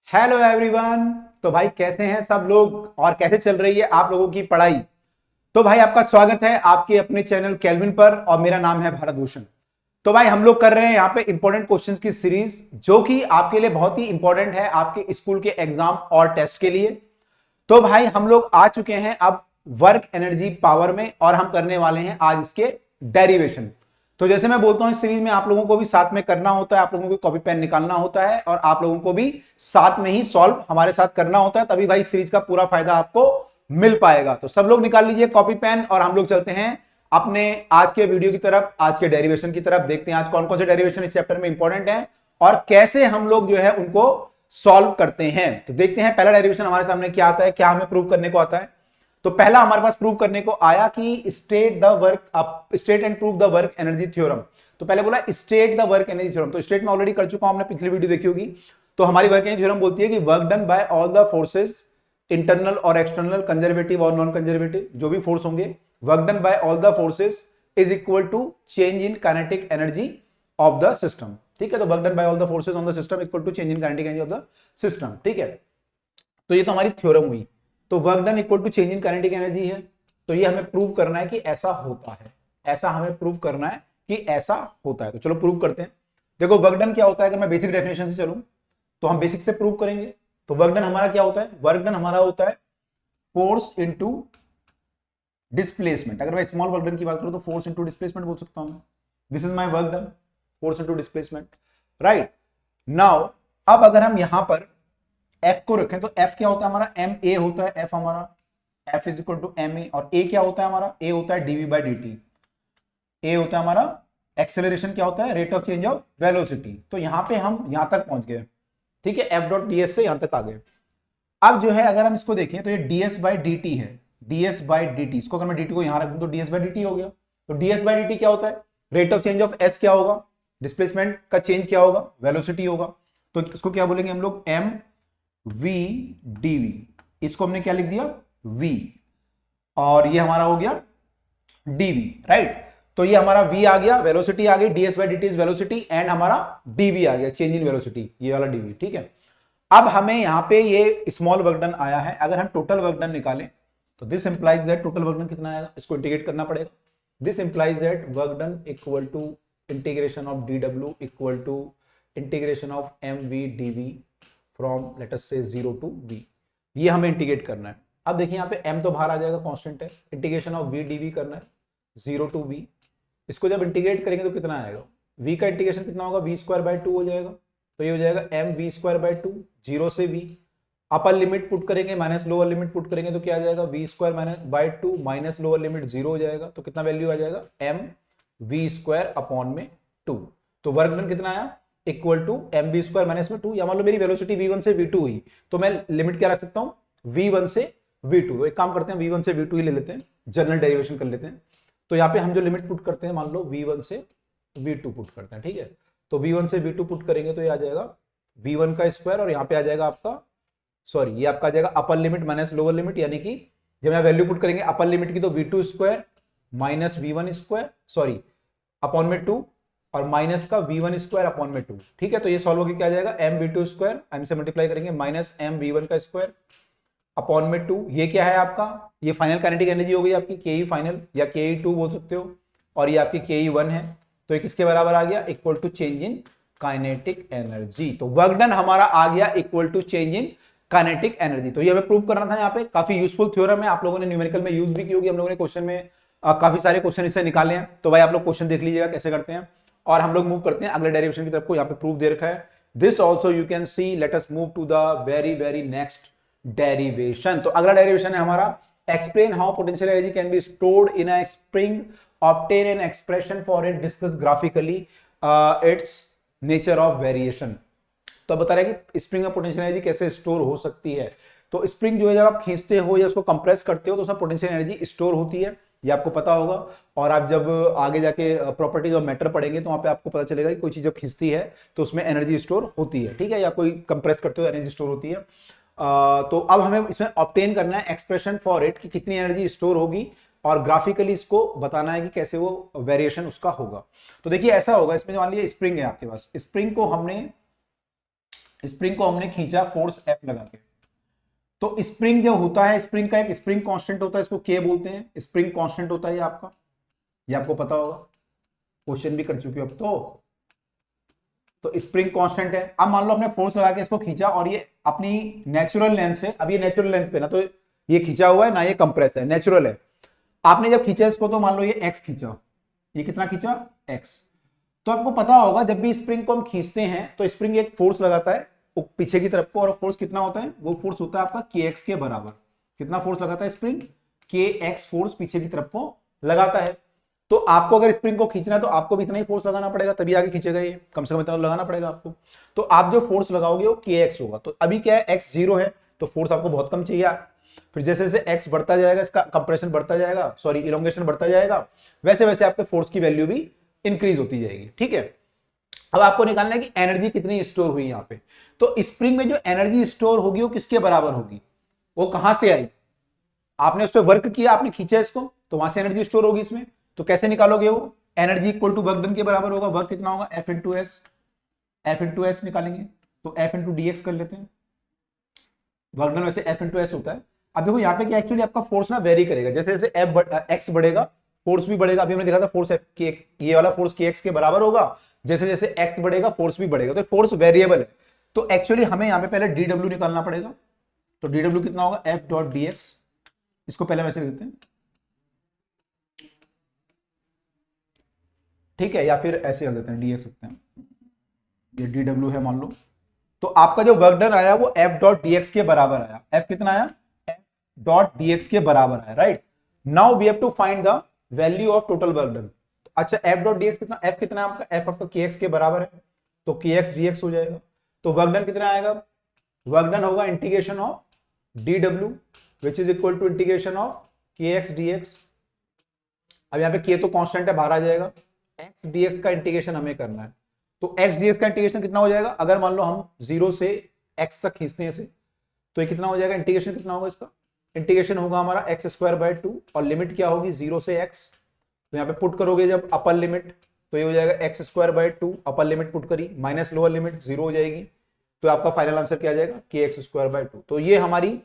Hello everyone. तो भाई कैसे हैं सब लोग और कैसे चल रही है आप लोगों की पढ़ाई। तो भाई आपका स्वागत है आपके अपने चैनल केल्विन पर और मेरा नाम है भारत भूषण। तो भाई हम लोग कर रहे हैं यहाँ पे इंपॉर्टेंट क्वेश्चंस की सीरीज जो कि आपके लिए बहुत ही इंपॉर्टेंट है आपके स्कूल के एग्जाम और टेस्ट के लिए। तो भाई हम लोग आ चुके हैं अब वर्क एनर्जी पावर में और हम करने वाले हैं आज इसके डेरिवेशन। तो जैसे मैं बोलता हूं इस सीरीज में आप लोगों को भी साथ में करना होता है, आप लोगों को कॉपी पेन निकालना होता है और आप लोगों को भी साथ में ही सॉल्व हमारे साथ करना होता है, तभी भाई सीरीज का पूरा फायदा आपको मिल पाएगा। तो सब लोग निकाल लीजिए कॉपी पेन और हम लोग चलते हैं अपने आज के वीडियो की तरफ, आज के डेरिवेशन की तरफ। देखते हैं आज कौन कौन से डेरिवेशन इस चैप्टर में इंपॉर्टेंट है और कैसे हम लोग जो है उनको सॉल्व करते हैं। तो देखते हैं पहला डेरिवेशन हमारे सामने क्या आता है, क्या हमें प्रूव करने को आता है। तो पहला हमारे पास प्रूव करने को आया कि state and prove the work energy theorem. तो पहले बोला state the work energy theorem, तो स्टेट में ऑलरेडी कर चुका हूं, हमने पिछली वीडियो देखी होगी। तो हमारी वर्क एनर्जी थ्योरम बोलती है कि work done by all the forces, internal और एक्सटर्नल, कंजर्वेटिव और नॉन कंजर्वेटिव, जो भी फोर्स होंगे, work done by all the forces is equal to change in kinetic energy of the system. ठीक है, तो work done by all the forces on the system equal to change in kinetic energy of the system. ठीक है, तो ये तो हमारी theorem हुई। तो work done equal to change in kinetic energy है, तो ये हमें प्रूव करना है कि ऐसा होता है, ऐसा हमें प्रूव करना है कि ऐसा होता है। तो चलो प्रूव करते हैं। देखो वर्क डन क्या होता है, अगर मैं बेसिक डेफिनेशन से चलूं तो हम बेसिक से प्रूव करेंगे। तो वर्क डन हमारा क्या होता है, वर्क डन हमारा होता है फोर्स इनटू डिस्प्लेसमेंट। अगर मैं स्मॉल वर्क डन की बात करूं तो फोर्स इनटू डिस्प्लेसमेंट बोल सकता हूं। This is my work done, force into displacement, right. Now अब अगर हम यहां पर एफ को रखें तो एफ क्या होता है हमारा, एम ए होता है एफ हमारा, F is equal to M A. और ए क्या होता है हमारा, ए होता है DV by D T. A होता है हमारा एक्सेलरेशन, क्या होता है rate of change of velocity. तो यहां पे हम यहां तक पहुंच गए। ठीक है, एफ डॉट डी एस से यहां तक आ गए। अब जो है अगर हम इसको देखें तो ये ds बाई डी टी है, ds बाई डी टी। इसको अगर मैं dt को यहां रख दूं तो ds बाई डी टी हो गया। तो ds बाई डी टी क्या होता है, rate of change of s क्या होगा, डिस्प्लेसमेंट का चेंज क्या होगा, वेलोसिटी होगा। तो इसको क्या बोलेंगे हम लोग, m v dv। इसको हमने क्या लिख दिया, v, और ये हमारा हो गया dv, राइट। तो ये हमारा v आ गया, वेलोसिटी आ गई, ds by D T is velocity, and हमारा dv आ गया, चेंज इन वेलोसिटी, ये वाला dv। ठीक है, अब हमें यहां पे ये स्मॉल वर्क डन आया है। अगर हम टोटल वर्क डन निकालें तो this implies that total work done कितना आएगा, इसको इंटीग्रेट करना पड़ेगा। This implies that work done equal to integration of D W equal to integration of M V D V from let us say 0 to v। ये हमें integrate करना है। अब देखिए यहाँ पे m तो बाहर आ जाएगा, कांस्टेंट है, इंटीग्रेशन ऑफ v dv करना है 0 टू v। इसको जब इंटीग्रेट करेंगे तो कितना आएगा, v का इंटीग्रेशन कितना होगा, v स्क्वायर बाय 2 हो जाएगा। तो ये हो जाएगा एम वी स्क्वायर बाय 2, 0 से v। अपर लिमिट पुट करेंगे माइनस लोअर लिमिट पुट करेंगे तो क्या आ जाएगा, V square minus by 2 minus lower limit 0 हो जाएगा। तो कितना वैल्यू आ जाएगा, एम वी स्क्वायर अपॉन में 2। तो वर्क डन कितना आया, equal to M V square minus में 2। या मान लो मेरी वेलोसिटी v1 से v2 हुई तो मैं लिमिट क्या रख सकता हूं, v1 से v2। तो एक काम करते हैं, v1 से v2 ही ले लेते हैं, जनरल डेरिवेशन कर लेते हैं। तो यहाँ पे हम जो लिमिट पुट करते हैं, मान लो v1 से v2 पुट करते हैं। ठीक है, तो v1 से v2 पुट करेंगे तो ये आ जाएगा v1 का स्क्वायर, और यहाँ पे आ जाएगा आपका, सॉरी ये आपका आ जाएगा upper limit minus lower limit, यानी कि जब मैं वैल्यू पुट करेंगे अपर लिमिट की तो v2 square minus v1 square, sorry upon में 2, और माइनस का v1 स्क्वायर अपॉन में 2। ठीक है, तो ये सॉल्व होकर क्या आ जाएगा, एम v2 स्क्वायर, एम से मल्टीप्लाई करेंगे माइनस एम v1 का स्क्वायर अपॉन में 2। ये क्या है आपका, ये फाइनल काइनेटिक एनर्जी हो गई आपकी के फाइनल, या के 2 बोल सकते हो, और ये आपकी के 1 है। तो ये किसके बराबर आ गया, equal to change in kinetic energy. तो वर्क डन हमारा आ गया equal to change in kinetic energy. तो ये हमें प्रूव करना था। यहाँ पे काफी यूजफुल थ्योरम है, आप लोगों ने न्यूमेरिकल में यूज भी की होगी, हम लोगों ने क्वेश्चन में काफी सारे क्वेश्चन इससे निकाले हैं। तो भाई आप लोग क्वेश्चन देख लीजिएगा कैसे करते हैं, और हम लोग मूव करते हैं अगले डेरिवेशन की तरफ को। यहाँ पे प्रूफ दे रखा है, this also you can see, let us move to the very very next derivation. तो अगला डेरिवेशन है हमारा, explain how potential energy can be stored in a spring, obtain an expression for it, discuss graphically its nature of variation. तो बता रहे हैं कि spring में पोटेंशियल एनर्जी कैसे स्टोर हो सकती है। तो स्प्रिंग जो है जब आप खींचते हो या उसको कंप्रेस करते हो तो उसमें पोटेंशियल एनर्जी स्टोर होती है, ये आपको पता होगा। और आप जब आगे जाके प्रॉपर्टीज ऑफ मैटर पढ़ेंगे तो वहां पे आपको पता चलेगा कि कोई चीज जब खींचती है तो उसमें एनर्जी स्टोर होती है। ठीक है, या कोई कंप्रेस करते हो एनर्जी स्टोर होती है। तो अब हमें इसमें ऑब्टेन करना है एक्सप्रेशन फॉर इट, कि कितनी एनर्जी स्टोर होगी, और ग्राफिकली इसको बताना है कि कैसे वो वेरिएशन उसका होगा। तो देखिए ऐसा होगा, इसमें मान लीजिए स्प्रिंग है आपके पास, स्प्रिंग को हमने स्प्रिंग को हमने खींचा फोर्स एफ लगा के। तो स्प्रिंग जो होता है, स्प्रिंग का एक स्प्रिंग कांस्टेंट होता है, इसको के बोलते हैं, स्प्रिंग कांस्टेंट होता है ये आपका, ये आपको पता होगा, क्वेश्चन भी कर चुके हो अब तो स्प्रिंग कांस्टेंट है। अब मान लो आपने फोर्स लगा के इसको खींचा और ये अपनी नेचुरल लेंथ से, अब ये नेचुरल लेंथ पे ना, तो ये खींचा हुआ है ना, ये कंप्रेस है, नेचुरल है। आपने जब खींचा इसको तो मान लो ये एक्स खींचा, ये कितना खींचा एक्स। तो आपको पता होगा जब भी स्प्रिंग को हम खींचते हैं तो स्प्रिंग एक फोर्स लगाता है पीछे की तरफ को, और फोर्स कितना होता है, वो फोर्स होता है आपका के एक्स के बराबर। कितना फोर्स लगाता है स्प्रिंग, के एक्स फोर्स पीछे की तरफ को लगाता है। तो आपको अगर स्प्रिंग को खींचना है तो आपको भी इतना ही फोर्स लगाना पड़ेगा, तभी आगे खींचेगा ये, कम से कम इतना लगाना पड़ेगा आपको। तो आप जो फोर्स लगाओगे वो के एक्स होगा। तो अभी क्या है, एक्स 0 है तो फोर्स आपको बहुत कम चाहिए। फिर जैसे जैसे एक्स बढ़ता जाएगा, इसका कंप्रेशन बढ़ता जाएगा, सॉरी इलोंगेशन बढ़ता जाएगा, वैसे वैसे आपके फोर्स की वैल्यू भी इंक्रीज होती जाएगी। ठीक है, अब आपको निकालना है कि एनर्जी कितनी स्टोर हुई यहाँ पे। तो स्प्रिंग में जो एनर्जी स्टोर होगी वो किसके बराबर होगी, वो कहां से आई, आपने उस पर वर्क किया, आपने खींचा इसको, तो वहां से एनर्जी स्टोर होगी इसमें। तो कैसे निकालोगे, वो energy equal to work done के बराबर होगा। वर्क कितना होगा, F into S, F into S निकालेंगे तो एफ इंटू डी एक्स कर लेते हैं। वर्क डन वैसे एफ इंटू एस होता है। अब देखो यहाँ पे क्या एक्चुअली आपका फोर्स ना वेरी करेगा, जैसे जैसे एफ एक्स बढ़ेगा फोर्स भी बढ़ेगा। अभी हमने देखा था फोर्स एफ के, ये वाला फोर्स के एक्स के बराबर होगा, जैसे जैसे एक्स बढ़ेगा फोर्स भी बढ़ेगा, तो फोर्स वेरिएबल है। तो एक्चुअली हमें यहाँ पे पहले डी डब्ल्यू निकालना पड़ेगा। तो डी डब्ल्यू कितना होगा, एफ डॉट डी एक्स, इसको पहले वैसे लिखते हैं, ठीक है, या फिर ऐसे कर देते हैं डी एक्स सकते हैं, ये डी डब्ल्यू है मान लो। तो आपका जो वर्क डन आया वो एफ डॉट डी एक्स के बराबर आया। एफ कितना आया, एफ डॉट डी एक्स के बराबर आया, right. Now we have to find the value of total work done. अच्छा एफ डॉट डी एक्स कितना, एफ कितना है आपका, एफ आपका के एक्स के बराबर है, तो के एक्स डी एक्स हो जाएगा। तो वर्क डन कितना आएगा, वर्क डन होगा integration of D W which is equal to integration of K X D X. अब यहाँ पे के तो कांस्टेंट है, बाहर आ जाएगा, एक्स डी एक्स का इंटीग्रेशन हमें करना है। तो एक्स डी एक्स का इंटीग्रेशन कितना हो जाएगा, अगर मान लो हम 0 से x तक खींचते हैं इसे, तो ये कितना हो जाएगा, इंटीग्रेशन कितना होगा इसका, इंटीग्रेशन होगा हमारा एक्स स्क्वायर बाय 2, और लिमिट क्या होगी 0 से x। तो यहाँ पे पुट करोगे जब अपर लिमिट, तो ये हो जाएगा x square by 2, upper limit put करी, माइनस लोअर लिमिट 0 हो जाएगी। तो आपका फाइनल आंसर क्या आ जाएगा, के एक्स स्क्वायर बाय 2। तो ये हमारी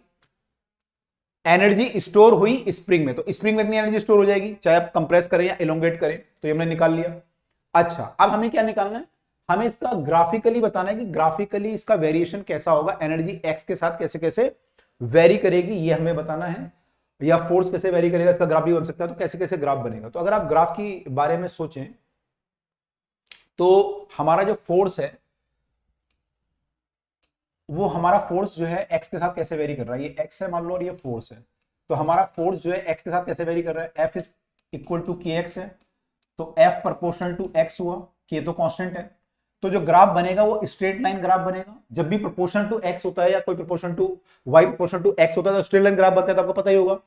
एनर्जी स्टोर हुई स्प्रिंग में। तो स्प्रिंग में इतनी एनर्जी स्टोर हो जाएगी, चाहे आप कंप्रेस करें या इलोंगेट करें। तो ये हमने निकाल लिया। अच्छा अब हमें क्या निकालना है, हमें इसका ग्राफिकली बताना है कि ग्राफिकली इसका वेरिएशन कैसा होगा, एनर्जी एक्स के साथ कैसे कैसे वेरी करेगी ये हमें बताना है, या फोर्स कैसे वेरी करेगा, इसका ग्राफ भी बन सकता है, तो कैसे कैसे ग्राफ बनेगा। तो अगर आप ग्राफ की बारे में सोचें तो हमारा जो फोर्स है वो, हमारा फोर्स जो है एक्स के साथ कैसे वेरी कर रहा है, ये एक्स है मान लो और ये फोर्स है। तो हमारा फोर्स जो है एक्स के साथ कैसे वेरी कर रहा है, एफ इज इक्वल टू के एक्स है, तो एफ प्रोपोर्शनल टू एक्स हुआ, के तो कांस्टेंट है। तो जो ग्राफ बनेगा वो स्ट्रेट लाइन ग्राफ बनेगा। जब भी प्रोपोर्शनल टू एक्स होता है या कोई proportional to Y proportional to X होता है तो स्ट्रेट लाइन ग्राफ बनता है, तो आपको पता ही होगा।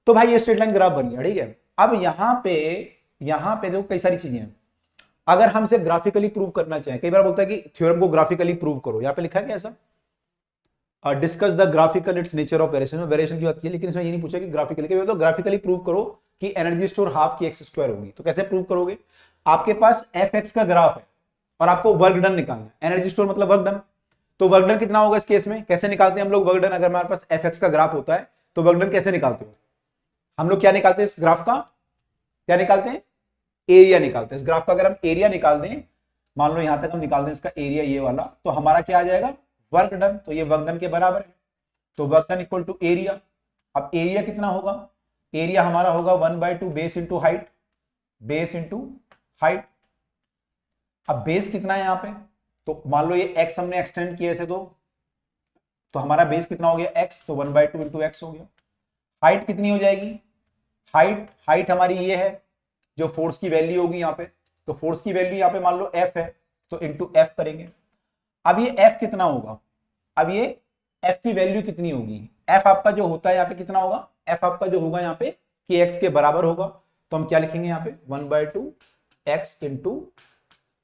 तो भाई ये स्ट्रेट लाइन ग्राफ बन गया, ठीक है। अब यहाँ पे देखो कई सारी चीजें हैं, अगर हम इसे ग्राफिकली प्रूव करना चाहें, कई बार बोलता है कि थ्योरम को ग्राफिकली प्रूव करो, यहाँ पे लिखा है क्या ऐसा, discuss the graphical it's nature of variation, variation की बात की, लेकिन इसमें ये नहीं पूछा कि ग्राफिकली, तो ग्राफिकली प्रूव करो कि एनर्जी स्टोर हाफ की एक्स स्क्वायर होगी। तो कैसे प्रूव करोगे, आपके पास एफ एक्स का ग्राफ है और आपको वर्क डन निकालना है, एनर्जी स्टोर मतलब वर्क डन। तो वर्क डन कितना होगा इस केस में, कैसे निकालते हैं हम लोग वर्क डन, अगर हमारे पास एफ एक्स का ग्राफ होता है तो वर्क डन कैसे निकालते हो, हम लोग क्या निकालते हैं इस ग्राफ का, क्या निकालते हैं, एरिया निकालते हैं। इस ग्राफ का अगर हम एरिया निकाल दें, मान लो यहां तक हम निकाल दें इसका एरिया ये वाला, तो हमारा क्या आ जाएगा, वर्क डन। तो ये वर्क डन के बराबर है, तो work done equal to area. अब एरिया कितना होगा, एरिया हमारा होगा 1/2 base into height, base into height. अब बेस कितना है यहाँ पे, तो मान लो ये x हमने एक्सटेंड किया ऐसे, तो हमारा बेस कितना हो गया x, तो 1/2 इंटू एक्स हो गया। हाइट कितनी हो जाएगी, हाइट हमारी ये है जो फोर्स की वैल्यू होगी यहाँ पे, तो फोर्स की वैल्यू यहाँ पे मान लो f है, तो इंटू एफ करेंगे। अब ये f कितना होगा, अब ये f की वैल्यू कितनी होगी, f आपका जो होता है यहाँ पे कितना होगा, f आपका जो होगा यहाँ पे kx के बराबर होगा। तो हम क्या लिखेंगे यहाँ पे 1/2 x इंटू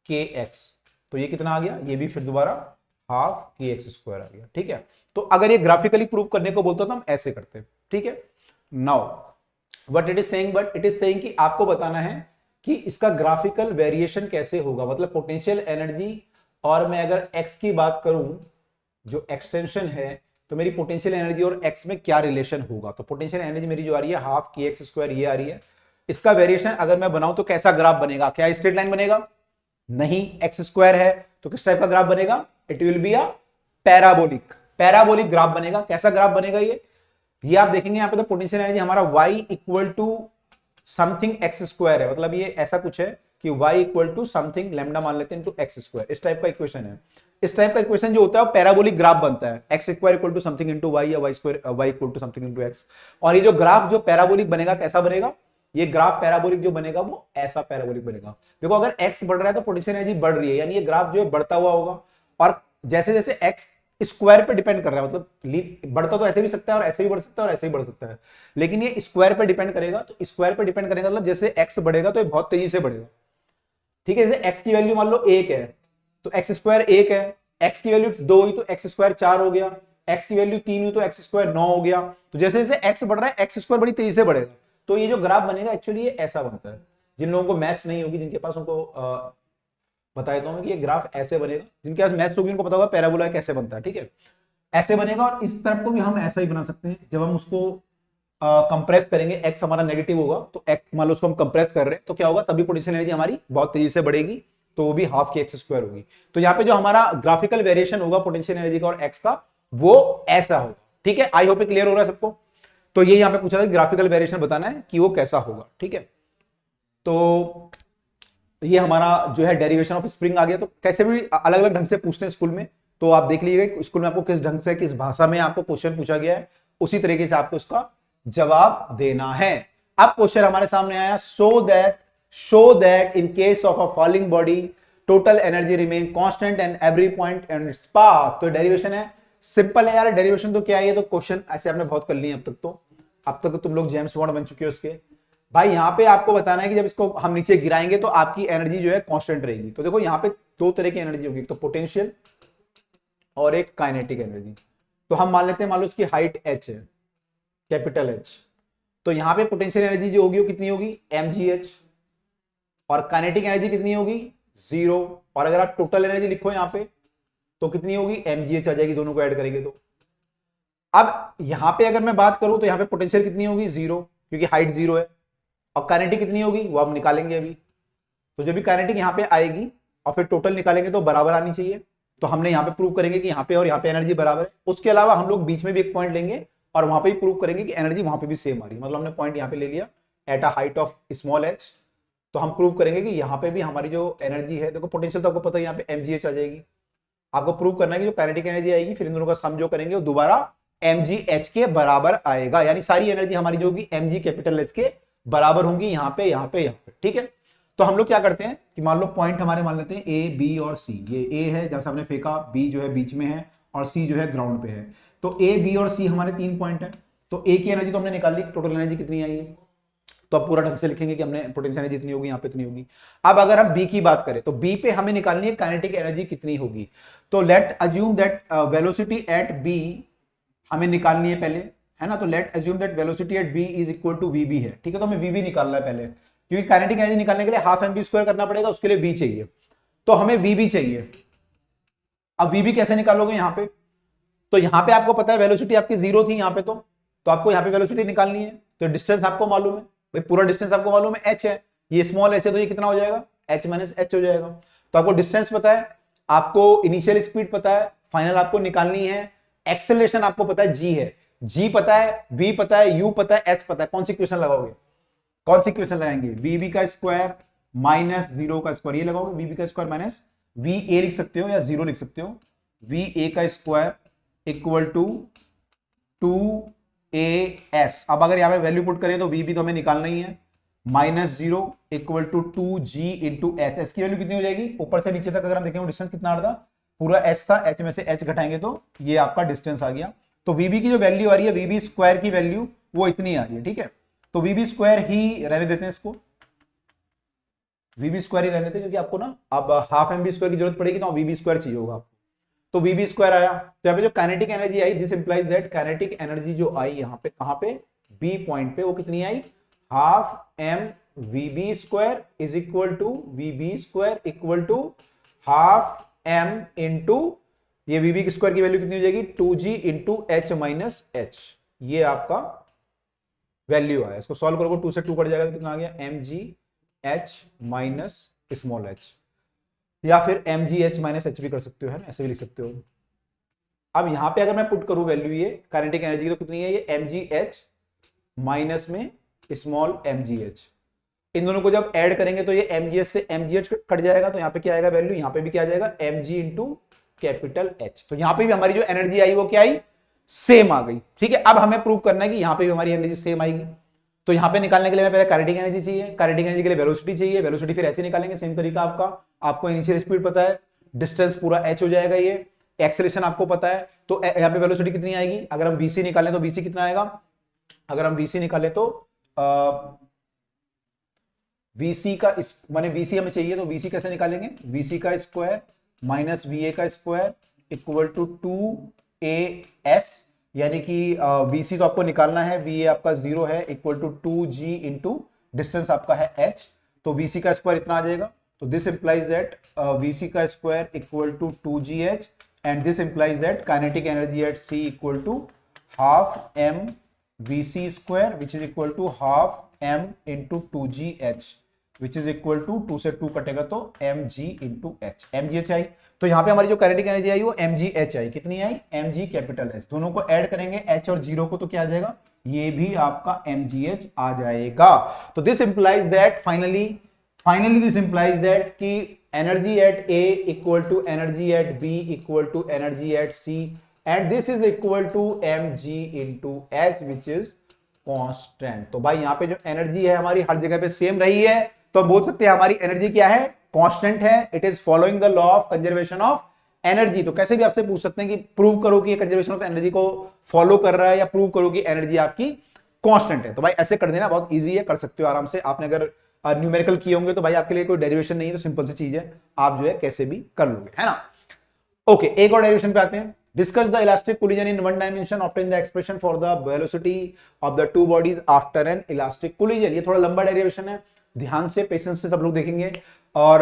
kx, तो ये कितना आ गया, ये भी फिर दोबारा हाफ kx स्क्वायर आ गया, ठीक है। तो अगर ये ग्राफिकली प्रूव करने को बोलता तो हम ऐसे करते, ठीक है। Now what it is saying, but it is saying कि आपको बताना है कि इसका ग्राफिकल वेरिएशन कैसे होगा, मतलब पोटेंशियल एनर्जी, और मैं अगर x की बात करूं जो एक्सटेंशन है, तो मेरी पोटेंशियल एनर्जी और एक्स में क्या रिलेशन होगा। तो पोटेंशियल एनर्जी मेरी जो आ रही है हाफ के एक्स स्क्वायर ये आ रही है। इसका वेरिएशन अगर मैं बनाऊं तो कैसा ग्राफ बनेगा, क्या स्ट्रेट लाइन बनेगा, नहीं, एक्स स्क्वायर है तो किस टाइप का ग्राफ बनेगा, it will be a parabolic, parabolic graph बनेगा। कैसा ग्राफ बनेगा ये आप देखेंगे यहाँ पे, तो पोटेंशियल एनर्जी हमारा y equal to something X square है, मतलब ये ऐसा कुछ है कि y equal to something lambda मान लेते हैं इनटू एक्स स्क्वायर, इस टाइप का इक्वेशन है। इस टाइप का इक्वेशन जो होता है वो पैराबोलिक ग्राफ बनता है, X square equal to something into y या y square y equal to something into x। और ये जो ग्राफ जो पैराबोलिक बनेगा कैसा बनेगा, ये ग्राफ पैराबोलिक जो बनेगा वो ऐसा पैराबोलिक बनेगा। देखो अगर x बढ़ रहा है तो पोटेंशियल एनर्जी बढ़ रही है, यानी ये ग्राफ जो है बढ़ता हुआ होगा। और जैसे जैसे x स्क्वायर पे डिपेंड कर रहा है, मतलब बढ़ता तो ऐसे भी सकता है और ऐसे भी बढ़ सकता है और ऐसे भी बढ़ सकता है, लेकिन ये स्क्वायर पे डिपेंड करेगा। तो स्क्वायर पे डिपेंड करेगा मतलब जैसे x बढ़ेगा तो ये बहुत तेजी से बढ़ेगा, ठीक है। जैसे x की वैल्यू मान लो 1 है तो एक्स स्क्वायर 1 है, x की वैल्यू 2 हुई तो एक्स स्क्वायर 4 हो गया, x की वैल्यू 3 हुई तो एक्स स्क्वायर 9 हो गया। तो जैसे जैसे x बढ़ रहा है एक्स स्क्वायर बड़ी तेजी से बढ़ेगा। तो ये जो ग्राफ बनेगा एक्चुअली ये ऐसा बनता है। जिन लोगों को मैथ्स नहीं होगी, जिनके पास, उनको बता देता हूं कि ये ग्राफ ऐसे बनेगा। जिनके पास मैथ्स होगी उनको पता होगा पैराबोला कैसे बनता है, ठीक है, ऐसे बनेगा। और इस तरफ को भी हम ऐसा ही बना सकते हैं, जब हम उसको कंप्रेस करेंगे, एक्स हमारा नेगेटिव होगा तो एक्स मान लो उसको हम कंप्रेस कर रहे हैं तो क्या होगा, तभी पोटेंशियल एनर्जी हमारी बहुत तेजी से बढ़ेगी, तो वो भी हाफ के एक्स स्क्वायर होगी। तो यहाँ पे जो हमारा ग्राफिकल वेरिएशन होगा पोटेंशियल एनर्जी का और एक्स का, वो ऐसा होगा, ठीक है। आई होप क्लियर हो रहा है सबको। तो ये यहाँ पे पूछा था ग्राफिकल वेरिएशन बताना है कि वो कैसा होगा, ठीक है। तो ये हमारा जो है डेरिवेशन ऑफ स्प्रिंग आ गया। तो कैसे भी अलग अलग ढंग से पूछते हैं स्कूल में, तो आप देख लीजिएगा स्कूल में आपको किस ढंग से किस भाषा में आपको क्वेश्चन पूछा गया है, उसी तरीके से आपको उसका जवाब देना है। अब क्वेश्चन हमारे सामने आया, show that in case of a falling body total energy remain constant and every point and its path. तो डेरिवेशन है, सिंपल है यार। डेरिवेशन तो क्या है, ये तो क्वेश्चन ऐसे आपने बहुत कर लिए अब तक तुम लोग जेम्स बॉन्ड बन चुके हो उसके। भाई यहाँ पे आपको बताना है कि जब इसको हम नीचे गिराएंगे तो आपकी एनर्जी जो है कांस्टेंट रहेगी। तो देखो यहाँ पे दो तरह की एनर्जी होगी, तो पोटेंशियल और एक काइनेटिक एनर्जी। तो हम मान लेते हैं, मान लो उसकी हाइट h है, कैपिटल H। तो यहाँ पे पोटेंशियल एनर्जी जो होगी वो कितनी होगी, mgh, और काइनेटिक एनर्जी कितनी होगी, 0। और अगर आप टोटल एनर्जी लिखो यहाँ पे तो कितनी होगी, mgh आ जाएगी, दोनों को ऐड करेंगे तो। अब यहाँ पे अगर मैं बात करूं तो यहाँ पे पोटेंशियल कितनी होगी, 0, क्योंकि हाइट 0 है। और काइनेटिक कितनी होगी वो हम निकालेंगे अभी। तो जब भी काइनेटिक यहाँ पे आएगी और फिर टोटल निकालेंगे तो बराबर आनी चाहिए। तो हमने यहाँ पे प्रूव करेंगे कि यहाँ पे और यहाँ पे एनर्जी बराबर है। उसके अलावा हम लोग बीच में भी एक पॉइंट लेंगे और वहां पे भी प्रूव करेंगे कि एनर्जी वहां पे भी सेम आ रही है। मतलब हमने पॉइंट यहाँ पे ले लिया at a height of small h, तो हम प्रूव करेंगे कि यहाँ पे भी हमारी जो एनर्जी है, देखो पोटेंशियल तो आपको पता है यहाँ पे mgh आ जाएगी। आपको प्रूव करना है कि जो काइनेटिक एनर्जी आएगी फिर इन दोनों का सम जो करेंगे वो दोबारा mgh के बराबर आएगा, यानी सारी एनर्जी हमारी जो होगी mg कैपिटल H के बराबर होंगी यहाँ पे, यहाँ पे, यहाँ पे, ठीक है। तो हम लोग क्या करते हैं कि मान लो पॉइंट हमारे मान लेते हैं A, B और C। ये A है जहां से हमने फेंका, B जो है बीच में है और C जो है ग्राउंड पे है। तो A, B और C हमारे 3 पॉइंट है। तो A की एनर्जी तो हमने निकाल ली, टोटल एनर्जी कितनी आई है। तो अब पूरा ढंग से लिखेंगे कि हमने पोटेंशियल एनर्जी इतनी होगी, यहाँ पे इतनी होगी। अब अगर हम B की बात करें तो B पे हमें निकालनी है काइनेटिक एनर्जी कितनी होगी। तो let assume that velocity at B हमें निकालनी है पहले, है ना। तो let assume that velocity at B is equal to VB है, ठीक है। तो हमें VB निकालना है पहले, क्योंकि काइनेटिक एनर्जी निकालने के लिए हाफ mv स्क्वायर करना पड़ेगा, उसके लिए v चाहिए। तो हमें VB चाहिए। अब VB कैसे निकालोगे यहाँ पे, तो यहाँ पे आपको पता है वेलोसिटी आपकी 0 थी यहाँ पे, तो आपको यहाँ पे वेलोसिटी निकालनी है। तो डिस्टेंस आपको मालूम है भाई, पूरा डिस्टेंस आपको मालूम है h है, ये स्मॉल h है, तो ये कितना हो जाएगा, h माइनस h हो जाएगा। तो आपको डिस्टेंस पता है, आपको इनिशियल स्पीड पता है, फाइनल आपको निकालनी है। एक्सेलरेशन आपको पता है g है, g पता है, v पता है, u पता है, s पता है। कौन सी इक्वेशन लगाओगे, कौन सी इक्वेशन लगाएंगे, VB का स्क्वायर माइनस 0 का स्क्वायर, ये लगाओगे। VB का स्क्वायर माइनस VA लिख सकते हो या 0 लिख सकते हो, VA का स्क्वायर इक्वल टू 2AS। अब अगर यहाँ पे वैल्यू पुट करें तो VB तो हमें निकालना ही है, minus 0 equal to 2G into S. S की वैल्यू कितनी हो जाएगी, ऊपर से नीचे तक अगर हम देखें डिस्टेंस कितना आ रहा था, पूरा h था, h में से h घटाएंगे तो ये आपका डिस्टेंस आ गया। तो VB की जो वैल्यू आ रही है, VB स्क्वायर की वैल्यू वो इतनी आ रही है, ठीक है। तो VB स्क्वायर ही रहने देते हैं, इसको VB स्क्वायर ही रहने देते हैं, क्योंकि आपको ना अब हाफ mv स्क्वायर की जरूरत पड़ेगी तो VB स्क्वायर चाहिए होगा आपको। तो VB स्क्वायर आया, तो यहाँ पे जो kinetic energy I, this implies that kinetic energy जो आई यहाँ पे, कहाँ पे, B पॉइंट पे, वो कितनी आई, half m VB square is equal to VB square equal to half m into ये वीबी स्क्वायर की वैल्यू कितनी हो जाएगी 2g into H minus H, ये आपका वैल्यू आया। इसको सॉल्व करोगे 2 से 2 कट जाएगा तो कितना आ गया M G H minus small H, या फिर M G H minus H भी कर सकते हो, है ना, ऐसे भी लिख सकते हो। अब यहां पे अगर मैं पुट करूं वैल्यू ये काइनेटिक एनर्जी की तो कितनी है, ये एम जी एच माइनस में स्मॉल एम जी एच, इन दोनों को जब ऐड करेंगे तो ये एम जी एच से एम जी एच कट जाएगा, तो यहाँ पे क्या आएगा वैल्यू, यहाँ पे भी क्या आ जाएगा M G into capital H. तो यहाँ पे भी हमारी जो एनर्जी आई वो क्या आई, सेम आ गई। ठीक है, अब हमें प्रूव करना है कि यहाँ पे भी हमारी एनर्जी सेम आएगी। तो यहाँ पे निकालने के लिए हमें पहले काइनेटिक एनर्जी चाहिए, काइनेटिक एनर्जी के लिए वेलोसिटी चाहिए, वेलोसिटी फिर ऐसे निकालेंगे सेम तरीका आपका। आपको इनिशियल स्पीड पता है, डिस्टेंस पूरा एच हो जाएगा, ये एक्सेलरेशन आपको पता है, तो यहाँ पे वेलोसिटी कितनी आएगी, अगर हम वीसी निकालें तो वीसी कितना आएगा, अगर हम वीसी निकालें तो वीसी का माने वीसी हमें चाहिए तो वीसी कैसे निकालेंगे, वीसी का स्क्वायर माइनस वी ए का स्क्वायर इक्वल टू 2as, यानी कि वीसी तो आपको निकालना है, वी ए आपका 0 है, equal to 2g into distance आपका है h, तो वीसी का स्क्वायर इतना आ जाएगा। तो दिस इंप्लाइज दैट वीसी का square equal to 2gh and this implies that kinetic energy at C equal to half m vc square which is equal to half m into 2gh which is equal to 2 से 2 कटेगा तो mg into h, mgh आई। तो यहाँ पे हमारी जो kinetic energy आई वो mgh आई, कितनी आई mg कैपिटल h, दोनों को ऐड करेंगे h और 0 को तो क्या आ जाएगा, ये भी आपका mgh आ जाएगा। तो this implies that finally this implies that कि energy at a equal to energy at b equal to energy at c and this is equal to mg into h which is constant। तो भाई यहाँ पे जो energy है हमारी हर जगह पे सेम रही है, तो हम बोल सकते हैं हमारी एनर्जी क्या है, कांस्टेंट है। It is following the law of conservation of energy. तो कैसे भी आपसे पूछ सकते हैं कि प्रूव करो कि कंजर्वेशन ऑफ एनर्जी को फॉलो कर रहा है, या प्रूव करो कि एनर्जी आपकी कांस्टेंट है। तो भाई ऐसे कर देना, बहुत ईजी है, कर सकते हो आराम से। आपने अगर न्यूमेरिकल किए होंगे तो भाई आपके लिए कोई डेरिवेशन नहीं है, तो सिंपल सी चीज है, आप जो है कैसे भी कर लोगे, है ना। ओके, एक और डेरिवेशन पे आते हैं। Discuss the elastic collision in one dimension, obtain the expression for the velocity of the two bodies after an elastic collision। ये थोड़ा लंबा डेरिवेशन है, ध्यान से पेशेंस से सब लोग देखेंगे। और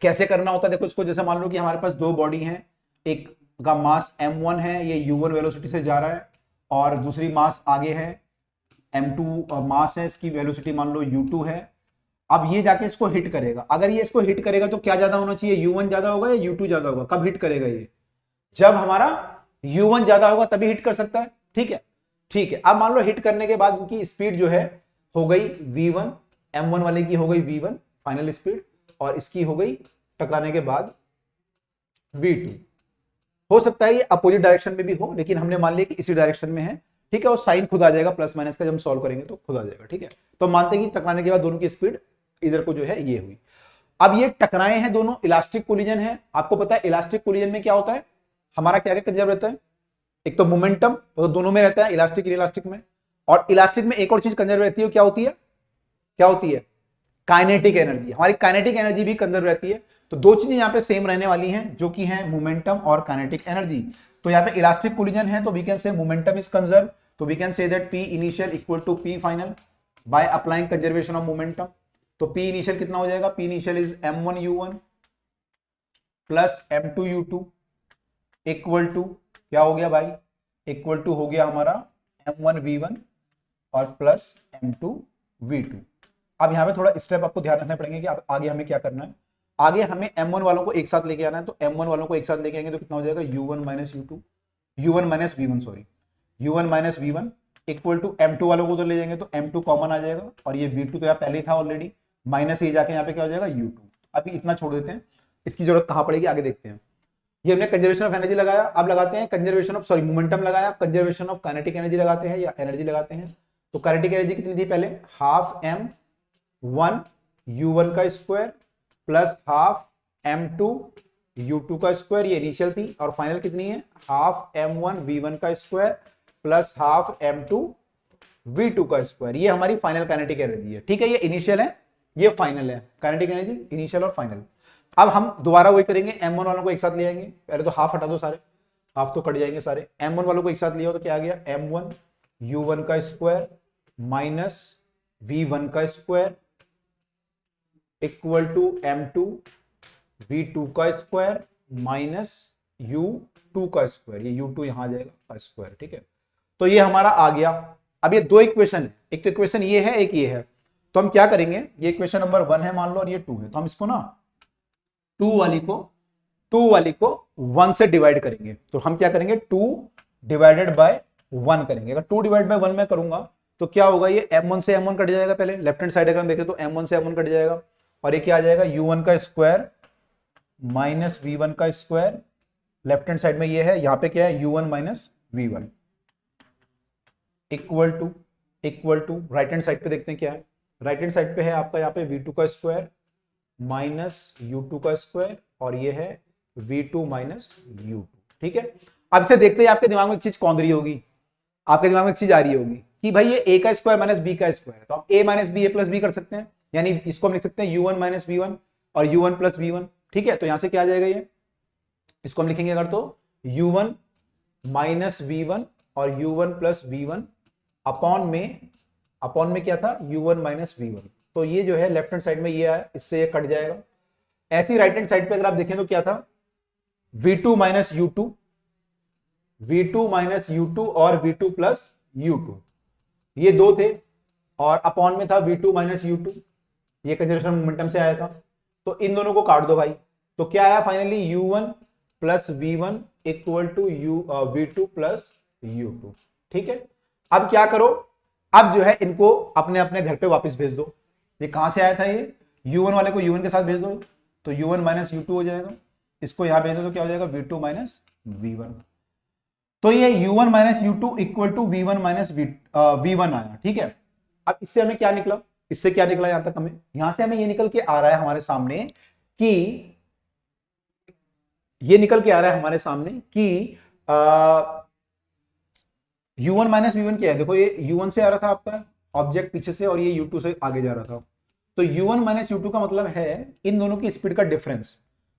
कैसे करना होता है देखो इसको, जैसे मान लो कि हमारे पास दो बॉडी हैं, एक का मास m1 है, ये u1 वेलोसिटी से जा रहा है, और दूसरी मास आगे है m2 मास है, इसकी वेलोसिटी मान लो u2 है। अब ये जाके इसको हिट करेगा, अगर ये इसको हिट करेगा तो क्या ज्यादा होना चाहिए, u1 ज्यादा होगा या u2 ज्यादा होगा, कब हिट करेगा ये, जब हमारा u1 ज्यादा होगा तभी हिट कर सकता है। ठीक है, ठीक है। अब मान लो हिट करने के बाद उनकी स्पीड जो है हो गई v1, m1 वाले की हो गई v1 फाइनल स्पीड, और इसकी हो गई टकराने के बाद v2। हो सकता है ये अपोजिट डायरेक्शन में भी हो, लेकिन हमने मान लिया कि इसी डायरेक्शन में है। ठीक है, और साइन खुद आ जाएगा प्लस माइनस का, जब हम सॉल्व करेंगे तो खुद आ जाएगा। ठीक है, तो मानते हैं कि टकराने के बाद दोनों की स्पीड इधर को जो है ये हुई। अब ये टकराए हैं दोनों, इलास्टिक कोलिजन है। आपको पता है इलास्टिक कोलिजन में क्या होता है, हमारा क्या क्या कंजर्व रहता है, एक तो मोमेंटम, तो दोनों में रहता है, इलास्टिक इलास्टिक में। और इलास्टिक में एक और चीज कंजर्व रहती है, क्या होती है, क्या होती है, काइनेटिक एनर्जी। हमारी काइनेटिक एनर्जी भी कंजर्व रहती है। तो दो चीजें यहाँ पे सेम रहने वाली हैं, जो कि है मोमेंटम और काइनेटिक एनर्जी। तो यहाँ पे इलास्टिक कोलिजन है, तो we can say momentum is conserve, तो we can say that P initial equal to P final by applying conservation of momentum. तो P इनिशियल कितना हो जाएगा, P initial is m1 u1 plus m2 u2 equal to क्या हो गया भाई, equal to हो गया हमारा m1 v1 और प्लस m2 v2। अब यहाँ पे थोड़ा स्टेप आपको ध्यान रखना पड़ेंगे कि आगे हमें क्या करना है। आगे हमें m1 वालों को एक साथ लेके आना है, तो m1 वालों को एक साथ लेके आएंगे तो कितना हो जाएगा u1 minus u2, u1 minus v1 sorry, u1 minus v1 equal to m2 वालों को तो ले जाएंगे तो m2 कॉमन आ जाएगा, और ये v2 तो यहाँ पहले ही था ऑलरेडी, माइनस ये जाके यहाँ पे क्या हो जाएगा u2। अभी इतना छोड़ देते हैं, इसकी जरूरत कहाँ पड़ेगी आगे देखते हैं। ये हमने कंजर्वेशन ऑफ एनर्जी लगाया, अब लगाते हैं कंजर्वेशन ऑफ सॉरी मोमेंटम लगाया, कंजर्वेशन ऑफ काइनेटिक एनर्जी लगाते हैं या एनर्जी लगाते हैं। तो काइनेटिक एनर्जी कितनी थी पहले, हाफ m1 u1 का square plus half m2 u2 का स्क्वायर, ये इनिशियल थी, और फाइनल कितनी है, हाफ m1 v1 का square plus half m2 v2 का स्क्वायर। ये हमारी फाइनल काइनेटिक एनर्जी है। ठीक है, ये इनिशियल है, ये फाइनल है, काइनेटिक एनर्जी इनिशियल और फाइनल। अब हम दोबारा वही करेंगे, m1 वालों को एक साथ ले आएंगे, पहले तो हाफ हटा दो सारे, हाफ तो कट जाएंगे सारे। m1 वालों को एक साथ लिया तो क्या आ गया, m1 u1 का स्क्वायर माइनस v1 का square equal to m2 v2 का स्क्वायर माइनस u2 का स्क्वायर, ये u2 यहां आ जाएगा का स्क्वायर, ठीक है। तो ये हमारा आ गया। अब ये दो इक्वेशन है, एक तो इक्वेशन ये है, एक ये है। तो हम क्या करेंगे, ये इक्वेशन नंबर 1 है मान लो और ये 2 है, तो हम इसको ना 2 वाली को 1 से डिवाइड करेंगे। तो हम क्या करेंगे, 2 डिवाइडेड बाय 1 करेंगे। अगर 2 डिवाइड बाय 1 में करूंगा तो क्या होगा, ये m1 से m1 कट जाएगा। पहले लेफ्ट हैंड साइड अगर हम देखें तो m1 से m1 कट जाएगा और ये क्या आ जाएगा, u1 का स्क्वायर माइनस v1 का स्क्वायर। लेफ्ट हैंड साइड में ये है, यहां पे क्या है, u1 minus v1 equal to right hand side पे देखते हैं क्या है। राइट हैंड साइड पे है आपका यहाँ पे v2 का स्क्वायर माइनस u2 का स्क्वायर और ये है v2 माइनस u2, ठीक है। अब इसे देखते ही आपके दिमाग में एक चीज कौन रही होगी, आपके दिमाग में एक चीज आ रही होगी कि भाई ये a का स्क्वायर माइनस b का स्क्वायर है, तो आप a minus B A plus B कर सकते हैं, यानी इसको हम लिख सकते हैं u1 माइनस v1 और u1 प्लस v1, ठीक है। तो यहां से क्या आ जाएगा, ये इसको हम लिखेंगे अगर तो u1 माइनस v1 और u1 प्लस v1 अपॉन में क्या था, u1 माइनस v1। तो ये जो है लेफ्ट हैंड साइड में ये आया, इससे ये कट जाएगा। ऐसी राइट हैंड साइड पे अगर आप देखें तो क्या था, v2 माइनस u2 और v2 प्लस u2, ये दो थे और अपॉन में था v2 माइनस u2, ये कंजर्वेशन मोमेंटम से आया था। तो इन दोनों को काट दो भाई, तो क्या आया finally, u1 plus v1 equal to v2 plus u2, ठीक है। अब क्या करो, अब जो है इनको अपने अपने घर पे वापस भेज दो। ये कहां से आया था, ये u1 वाले को u1 के साथ भेज दो तो u1 माइनस u2 हो जाएगा, इसको यहां भेज दो तो क्या हो जाएगा, v2 माइनस v1। तो ये u1 minus u2 equal to v1 minus v1 आया, ठीक है। अब इससे हमें क्या निकला, इससे क्या निकला, यहां तक हमें, यहां से हमें ये निकल के आ रहा है हमारे सामने कि ये निकल के आ रहा है हमारे सामने कि u1 माइनस v1 क्या है, देखो ये u1 से आ रहा था आपका ऑब्जेक्ट पीछे से और ये u2 से आगे जा रहा था। तो u1 माइनस u2 का मतलब है इन दोनों की स्पीड का डिफरेंस,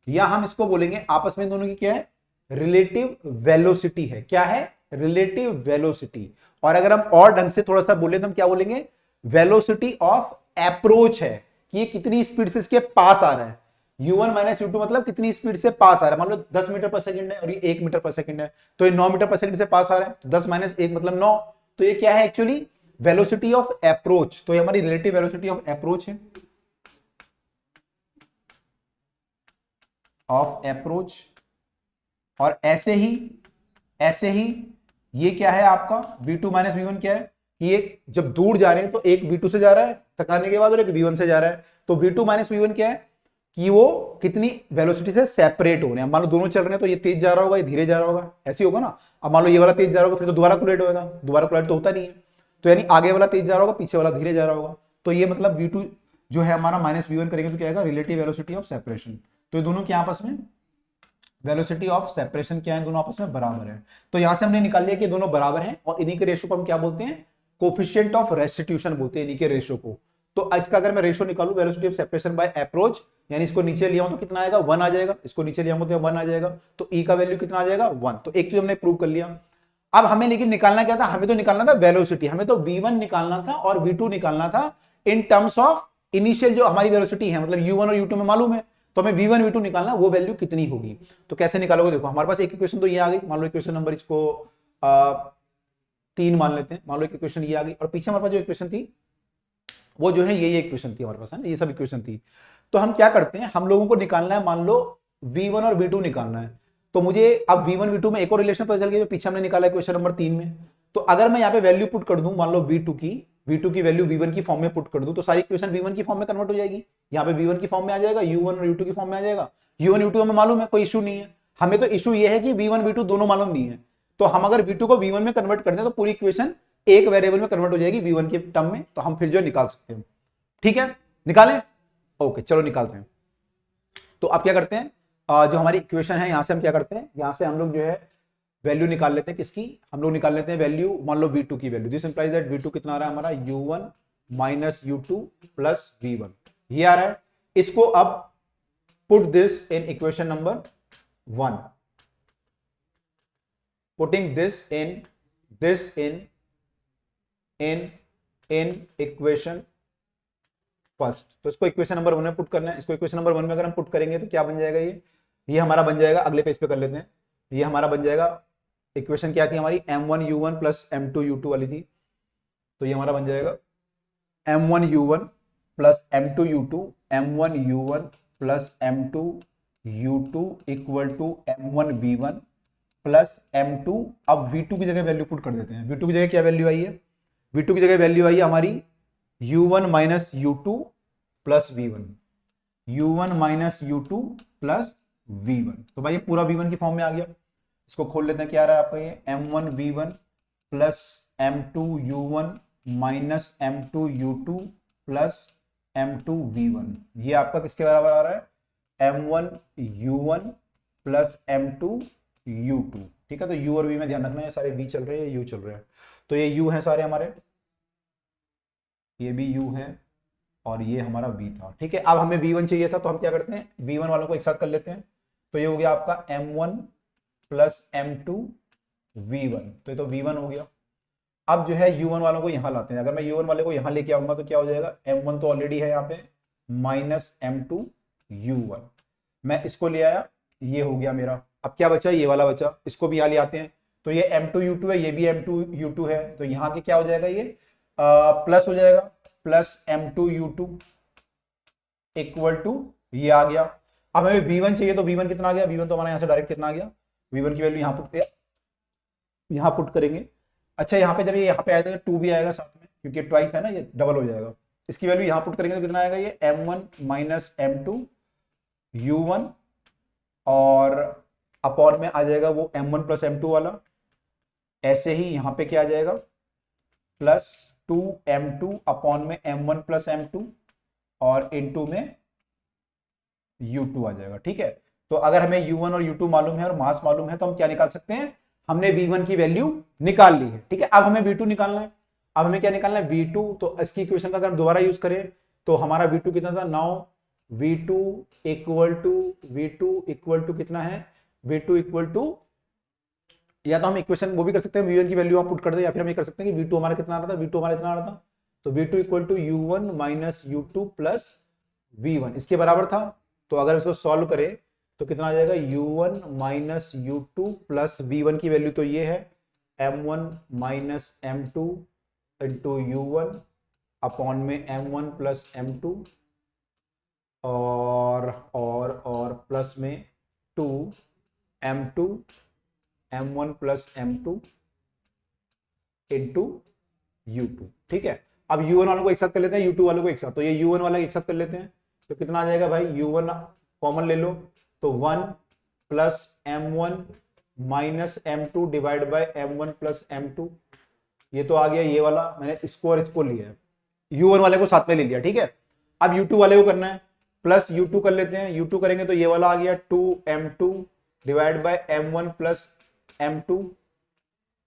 या हम इसको बोलेंगे आपस में इन दोनों की क्या है, रिलेटिव वेलोसिटी है। क्या है, रिलेटिव वेलोसिटी। और अगर हम और ढंग से थोड़ा सा बोले तो हम क्या बोलेंगे, वेलोसिटी ऑफ अप्रोच है, कि ये कितनी स्पीड से इसके पास आ रहा है। u1 माइनस u2 मतलब कितनी स्पीड से पास आ रहा है, मान लो 10 मीटर पर सेकंड है और ये 1 मीटर पर सेकंड है, तो ये 9 मीटर पर सेकंड से पास आ रहा है, तो 10 माइनस 1 मतलब 9। तो ये क्या है एक्चुअली, वेलोसिटी ऑफ अप्रोच। तो ये हमारी रिलेटिव वेलोसिटी ऑफ अप्रोच है, ऑफ अप्रोच। और ऐसे ही ये क्या है आपका v2 माइनस v1 क्या है, कि ये जब दूर जा रहे हैं तो एक v2 से जा रहा है टकराने के बाद और एक v1 से जा रहा है। तो v2 माइनस v1 क्या है, कि वो कितनी वेलोसिटी से सेपरेट हो रहे हैं। मान लो दोनों चल रहे हैं तो ये तेज जा रहा होगा, ये धीरे जा रहा होगा, ऐसे होगा ना। अब मान लो ये वाला तेज जा रहा होगा, फिर तो दोबारा कोलाइड होगा, दोबारा कोलाइड तो होता नहीं है। तो यानी आगे वाला तेज जा रहा होगा, पीछे वाला धीरे जा रहा होगा। तो ये मतलब v2 जो है हमारा माइनस v1 करेंगे तो क्या आएगा, रिलेटिव वेलोसिटी ऑफ सेपरेशन। तो ये दोनों क्या आपस में, वेलोसिटी ऑफ सेपरेशन क्या है, दोनों आपस में बराबर है। तो यहां से हमने निकाल लिया कि दोनों बराबर हैं और इन्हीं के रेशो को हम क्या बोलते हैं, कोफिशिएंट ऑफ रेस्टिट्यूशन बोलते हैं इन्हीं के रेशो को। तो इसका अगर मैं रेशो निकालूं, velocity of separation by approach, यानी इसको नीचे लिया हूं तो कितना आएगा, 1 आ जाएगा, इसको नीचे लिया हूं तो 1 आ जाएगा, तो ई का वैल्यू कितना आ जाएगा, 1। तो एक चीज हमने प्रूव कर लिया। अब हमें लेकिन निकालना क्या था, हमें तो निकालना था वेलोसिटी, हमें तो v1 निकालना था और v2 निकालना था इन टर्म्स ऑफ इनिशियल जो हमारी वेलोसिटी है, मतलब u1 और u2 में मालूम है, तो हमें v1 v2 निकालना, वो वैल्यू कितनी होगी। तो कैसे निकालोगे, देखो हमारे पास एक इक्वेशन तो ये आ गई, मान लो इक्वेशन नंबर इसको 3 मान लेते हैं, मान लो एक इक्वेशन ये आ गई और पीछे हमारे पास जो इक्वेशन थी वो जो है ये इक्वेशन थी हमारे पास, है ना, ये सब इक्वेशन थी। तो हम क्या करते हैं, हम लोगों को निकालना है, मान लो v1 और v2 निकालना है। तो मुझे अब v1 v2 में एक और रिलेशन पता चल गया जो पीछे हमने निकाला क्वेश्चन नंबर 3 में। तो अगर मैं यहाँ पे वैल्यू पुट कर दूं, मान लो v2 की वैल्यू v1 की फॉर्म में पुट कर दूं, तो सारी इक्वेशन v1 की फॉर्म में कन्वर्ट हो जाएगी। यहाँ पे v1 की फॉर्म में आ जाएगा, u1 और u2 की फॉर्म में आ जाएगा। u1 u2 हमें मालूम है, कोई इशू नहीं है। हमें तो इशू ये है कि v1 v2 दोनों मालूम नहीं है। तो हम अगर v2 को v1 में कन्वर्ट कर दें तो पूरी इक्वेशन एक वेरिएबल में कन्वर्ट हो जाएगी v1 के टर्म में, तो हम फिर जो निकाल सकते हैं। ठीक है, निकालें, ओके चलो निकालते हैं। तो आप क्या करते हैं, जो हमारी इक्वेशन है यहां से हम क्या करते हैं, यहां से हम लोग जो है वैल्यू निकाल लेते हैं, किसकी, हम लोग निकाल लेते हैं वैल्यू, मान लो v2 की value. This implies that v2 कितना आ रहा है हमारा, u1 minus u2 plus v1, ये आ रहा है। इसको अब put this in equation number 1, putting this in equation first. तो इसको इक्वेशन नंबर 1 में पुट करना है। इसको इक्वेशन नंबर 1 में अगर हम पुट करेंगे तो क्या बन जाएगा, ये हमारा बन जाएगा, अगले पेज पे कर लेते हैं। ये हमारा बन जाएगा, इक्वेशन क्या थी हमारी, m1u1 प्लस m2u2 वाली थी, तो ये हमारा बन जाएगा m1u1 plus m2u2, m1u1 plus m2u2 equal to m1v1 plus m2। अब v2 की जगह वैल्यू पुट कर देते हैं। v2 की जगह क्या वैल्यू आई है, v2 की जगह वैल्यू आई है हमारी u1 minus u2 plus v1, u1 minus u2 plus v1। तो भाई ये पूरा v1 की फॉर्म में आ गया। इसको खोल लेते हैं, क्या आ रहा है आपका ये m1v1 plus m2u1 minus m2u2 plus m2v1। ये आपका किसके बराबर आ रहा है, m1u1 प्लस m2u2। ठीक है, तो u और v में ध्यान रखना है, सारे v चल रहे हैं, u चल रहे हैं, तो ये u है सारे हमारे, ये भी u है और ये हमारा v था। ठीक है, अब हमें v1 चाहिए था, तो हम क्या करते हैं, v1 वालों को एक साथ कर लेते हैं। तो ये हो गया आपका m1 प्लस m2v1, तो ये तो v1 हो गया। अब जो है u1 वालों को यहां लाते हैं। अगर मैं u1 वाले को यहां लेके आऊंगा तो क्या हो जाएगा, m1 तो ऑलरेडी है यहाँ पे, माइनस m2u1, मैं इसको ले आया, ये हो गया मेरा। अब क्या बचा, ये वाला बचा, इसको भी यहाँ ले आते हैं। तो ये m2u2 है, ये भी m2u2 है, तो यहाँ के क्या हो जाएगा, ये प्लस हो जाएगा, प्लस m2u2 इक्वल टू ये आ गया। अब हमें v1 चाहिए, तो v1 कितना आ गया, v1 तो हमारा यहाँ से डायरेक्ट कितना आ गया, v1 की वैल्यू यहाँ पुट करेंगे। अच्छा, यहाँ पे जब ये यहाँ पे आया था तो 2 भी आएगा साथ में, क्योंकि ट्वाइस है ना, ये डबल हो जाएगा। इसकी वैल्यू यहाँ पुट करेंगे तो कितना आएगा, ये m1 माइनस m2u1 और अपॉन में आ जाएगा वो m1 प्लस m2 वाला। ऐसे ही यहाँ पे क्या आ जाएगा, प्लस 2m2 अपॉन में m1 प्लस m2 और इनटू में u2 आ जाएगा। ठीक है, तो अगर हमें u1 और u2 मालूम है और मास मालूम है, तो हम क्या निकाल सकते हैं, हमने v1 की वैल्यू निकाल ली है। ठीक है, अब हमें v2 निकालना है। अब हमें क्या निकालना है, v2। तो इसकी इक्वेशन का अगर हम दोबारा यूज करें तो हमारा v2 कितना था, नाउ v2 इक्वल टू कितना है, v2 इक्वल टू, या तो हम इक्वेशन वो भी कर सकते हैं, v1 की वैल्यू हम पुट कर दे, या फिर हम ये कर सकते हैं कि v2 हमारा कितना आ रहा था, v2 हमारा इतना आ रहा था, तो v2 equal to u1 minus u2 plus v1 इसके बराबर था। तो अगर इसको सॉल्व करें तो कितना आ जाएगा, u1 minus u2 plus v1 की वैल्यू तो ये है m1 minus m2 into u1 upon में m1 प्लस m2 और प्लस में 2 m2 m1 plus m2 into u2। ठीक है, अब u1 वालों को एक साथ कर लेते हैं, u2 वालों को एक साथ, तो ये u1 वाला एक साथ कर लेते हैं, तो कितना आ जाएगा भाई, u1 कॉमन ले लो, तो 1 plus m1 minus m2 divide by m1 plus m2, ये तो आ गया ये वाला, मैंने इसको और इसको लिया है, u1 वाले को साथ में ले लिया। ठीक है, अब u2 वाले को करना है, प्लस u2 कर लेते हैं, u2 करेंगे तो ये वाला आ गया 2m2 divide by m1 plus m2,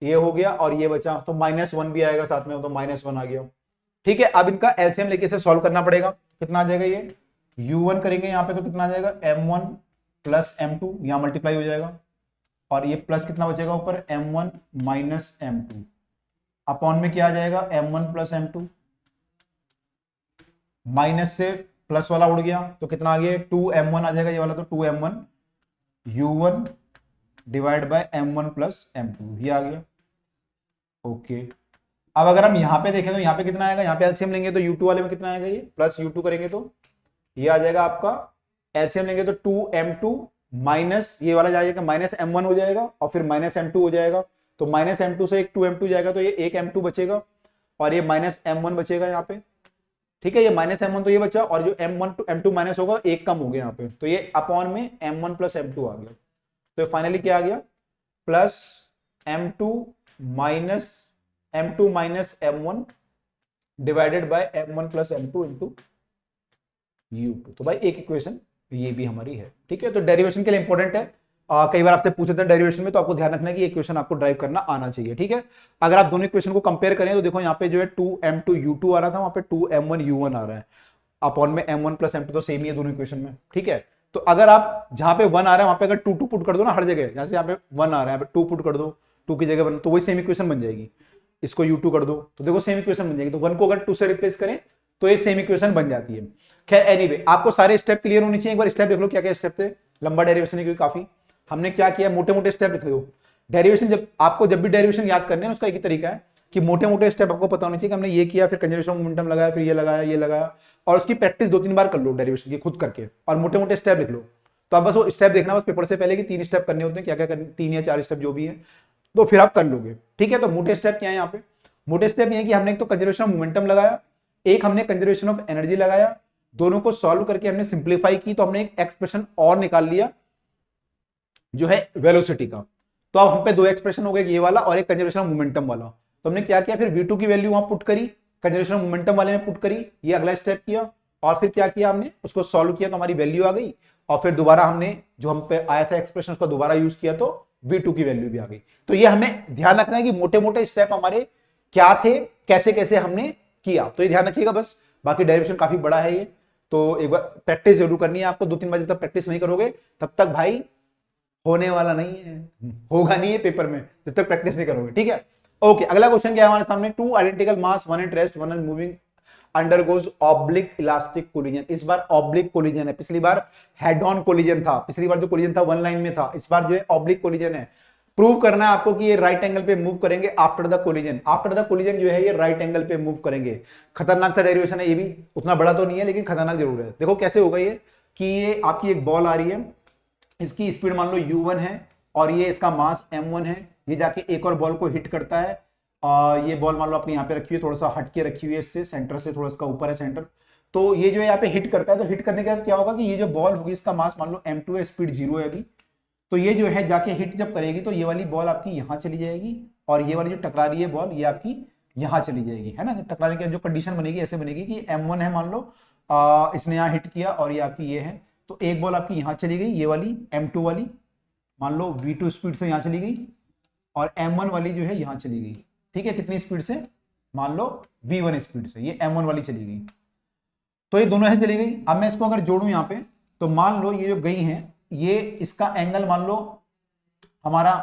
ये हो गया, और ये बचा तो -1 भी आएगा साथ में, तो -1 आ गया। ठीक है, अब इनका एलसीएम लेके इसे सॉल्व करना पड़ेगा। कितना आ जाएगा, ये u1 करेंगे यहाँ पे तो कितना आ जाएगा, m1 प्लस m2, यहाँ मल्टीप्लाई हो जाएगा, और ये प्लस कितना बचेगा ऊपर, m1 माइनस m2 अपॉन में क्या आ जाएगा, m1 प्लस m2, माइनस से प्लस वाला उड़ गया तो कितना आ गया, 2m1 आ जाएगा ये वाला, तो 2m1 u1 divide by m1 plus m2, ये आ गया। ओके, अब अगर हम यहाँ पे देखें तो यहाँ पे कितना आएगा, यहाँ पे एलसीएम लेंगे तो u2 वाले में कितना आएगा, ये प्लस u2 करेंगे तो ये आ जाएगा आपका, एलसीएम लेंगे तो 2m2 माइनस ये वाला जाएगा माइनस m1 हो जाएगा, और फिर माइनस m2 हो जाएगा, तो माइनस m2 से एक 2m2 जाएगा, तो ये एक m2 बचेगा, और ये माइनस m1 बचेगा यहाँ पे। ठीक है, ये माइनस m1 तो ये बचा, और जो m1 टू m2 माइनस होगा एक कम हो गया यहाँ पे, तो ये अपॉन में m1 प्लस m2 आ गया। तो फाइनली क्या आ गया, plus m2 minus m1 divided by m1 plus m2 into u2। तो भाई एक इक्वेशन ये भी हमारी है। ठीक है, तो डेरिवेशन के लिए इंपॉर्टेंट है, कई बार आपसे पूछे थे डेरिवेशन में, तो आपको ध्यान रखना है कि इक्वेशन आपको ड्राइव करना आना चाहिए। ठीक है, अगर आप दोनों इक्वेशन को कंपेयर करें तो देखो यहाँ पे जो है 2m2u2 आ रहा था, वहां पे 2m1u1 आ रहा है, अपॉन में m1 प्लस m2 तो सेम ही है दोनों इक्वेशन में। ठीक है, तो अगर आप जहां पे 1 आ रहा है वहां पे अगर 2 पुट कर दो ना हर जगह, जैसे यहाँ पे 1 आ रहा है, यहाँ पे 2 पुट कर दो, 2 की जगह 1, तो वही सेम इक्वेशन बन जाएगी। इसको u2 कर दो तो देखो सेम इक्वेशन बन जाएगी, तो 1 को अगर 2 से रिप्लेस करें तो ये सेम इक्वेशन बन जाती है। खैर एनीवे, आपको सारे स्टेप क्लियर होने चाहिए। एक बार स्टेप देख लो क्या क्या स्टेप थे, लंबा डेरिवेशन है क्योंकि काफी। हमने क्या किया, मोटे मोटे स्टेप लिख दो। डेरिवेशन जब भी डेरिवेशन याद करने हैं उसका एक ही तरीका है कि मोटे मोटे स्टेप आपको पता होना चाहिए कि हमने ये किया, फिर कंजर्वेशन ऑफ मोमेंटम लगाया, फिर ये लगाया, और उसकी प्रैक्टिस 2-3 बार कर लो डेरिवेशन की खुद करके, और मोटे मोटे स्टेप लिख लो। तो आप बस वो स्टेप देखना बस पेपर से पहले कि 3 स्टेप करने होते हैं, क्या क्या करने, 3 या 4 स्टेप जो भी है, तो फिर आप कर लोगे। ठीक है, तो मोटे स्टेप क्या है यहाँ पे, मोटे स्टेप ये है कि हमने एक तो कंजर्वेशन ऑफ मोमेंटम लगाया, एक हमने कंजर्वेशन ऑफ एनर्जी लगाया, दोनों को सॉल्व करके हमने सिंप्लीफाई की, तो हमने एक एक्सप्रेशन और निकाल लिया जो है वेलोसिटी का। तो अब हम पे 2 एक्सप्रेशन हो गए, ये वाला और एक कंजर्वेशन ऑफ मोमेंटम वाला। तो हमने क्या किया, फिर V2 की वैल्यू वहां पुट करी, कंजर्वेशन ऑफ मोमेंटम वाले में पुट करी, ये अगला स्टेप किया, और फिर क्या किया हमने, उसको सॉल्व किया तो हमारी वैल्यू आ गई, और फिर दोबारा हमने जो हम पे आया था एक्सप्रेशन उसको दोबारा यूज किया तो V2 की वैल्यू भी आ गई। तो ये हमें ध्यान रखना है कि मोटे मोटे स्टेप हमारे क्या थे, कैसे कैसे हमने किया, तो ये ध्यान रखिएगा बस। बाकी डेरिवेशन काफी बड़ा है ये, तो एक बार प्रैक्टिस जरूर करनी है आपको, 2-3 बार जब तक प्रैक्टिस नहीं करोगे तब तक भाई होने वाला नहीं है, होगा नहीं है पेपर में जब तक प्रैक्टिस नहीं करोगे। ठीक है, ओके। अगला क्वेश्चन क्या है हमारे सामने, 2 identical mass, 1 at rest, 1 is moving undergoes oblique elastic collision. इस बार ऑब्लिक कोलिजन है, पिछली बार हेड ऑन कोलिजन था, पिछली बार जो कोलिजन था 1 लाइन में था, इस बार जो है ऑब्लिक कोलिजन है। प्रूव करना है आपको कि ये राइट एंगल पे मूव करेंगे after the collision. After the collision जो है ये राइट एंगल पे मूव करेंगे। खतरनाक सा डेरिवेशन है ये भी, उतना बड़ा तो नहीं है लेकिन खतरनाक जरूर है। देखो कैसे होगा ये, कि ये आपकी एक बॉल आ रही है, इसकी स्पीड मान लो u1 है, और ये इसका मास m1 है, ये जाके एक और बॉल को हिट करता है, और ये बॉल मान लो आपने यहाँ पे रखी हुई है, थोड़ा सा हट के रखी हुई है इससे, सेंटर से थोड़ा इसका ऊपर है सेंटर। तो ये जो है यहाँ पे हिट करता है, तो हिट करने के बाद क्या होगा कि ये जो बॉल होगी इसका मास मान लो m2 है, स्पीड 0 है अभी, तो ये जो है जाके हिट जब करेगी तो ये वाली बॉल आपकी यहाँ चली जाएगी, और ये वाली जो टकरा रही है बॉल ये आपकी यहाँ चली जाएगी, है ना। टकराने की जो कंडीशन बनेगी ऐसे बनेगी कि m1 है मान लो, इसने यहाँ हिट किया और ये आपकी ये है, तो एक बॉल आपकी यहाँ चली गई, ये वाली m2 वाली मान लो v2 स्पीड से यहाँ चली गई, और m1 वाली जो है यहाँ चली गई। ठीक है, कितनी स्पीड से, मान लो v1 स्पीड से ये m1 वाली चली गई, तो ये दोनों ऐसे चली गई। अब मैं इसको अगर जोड़ूं यहाँ पे, तो मान लो ये जो गई हैं, ये इसका एंगल मान लो हमारा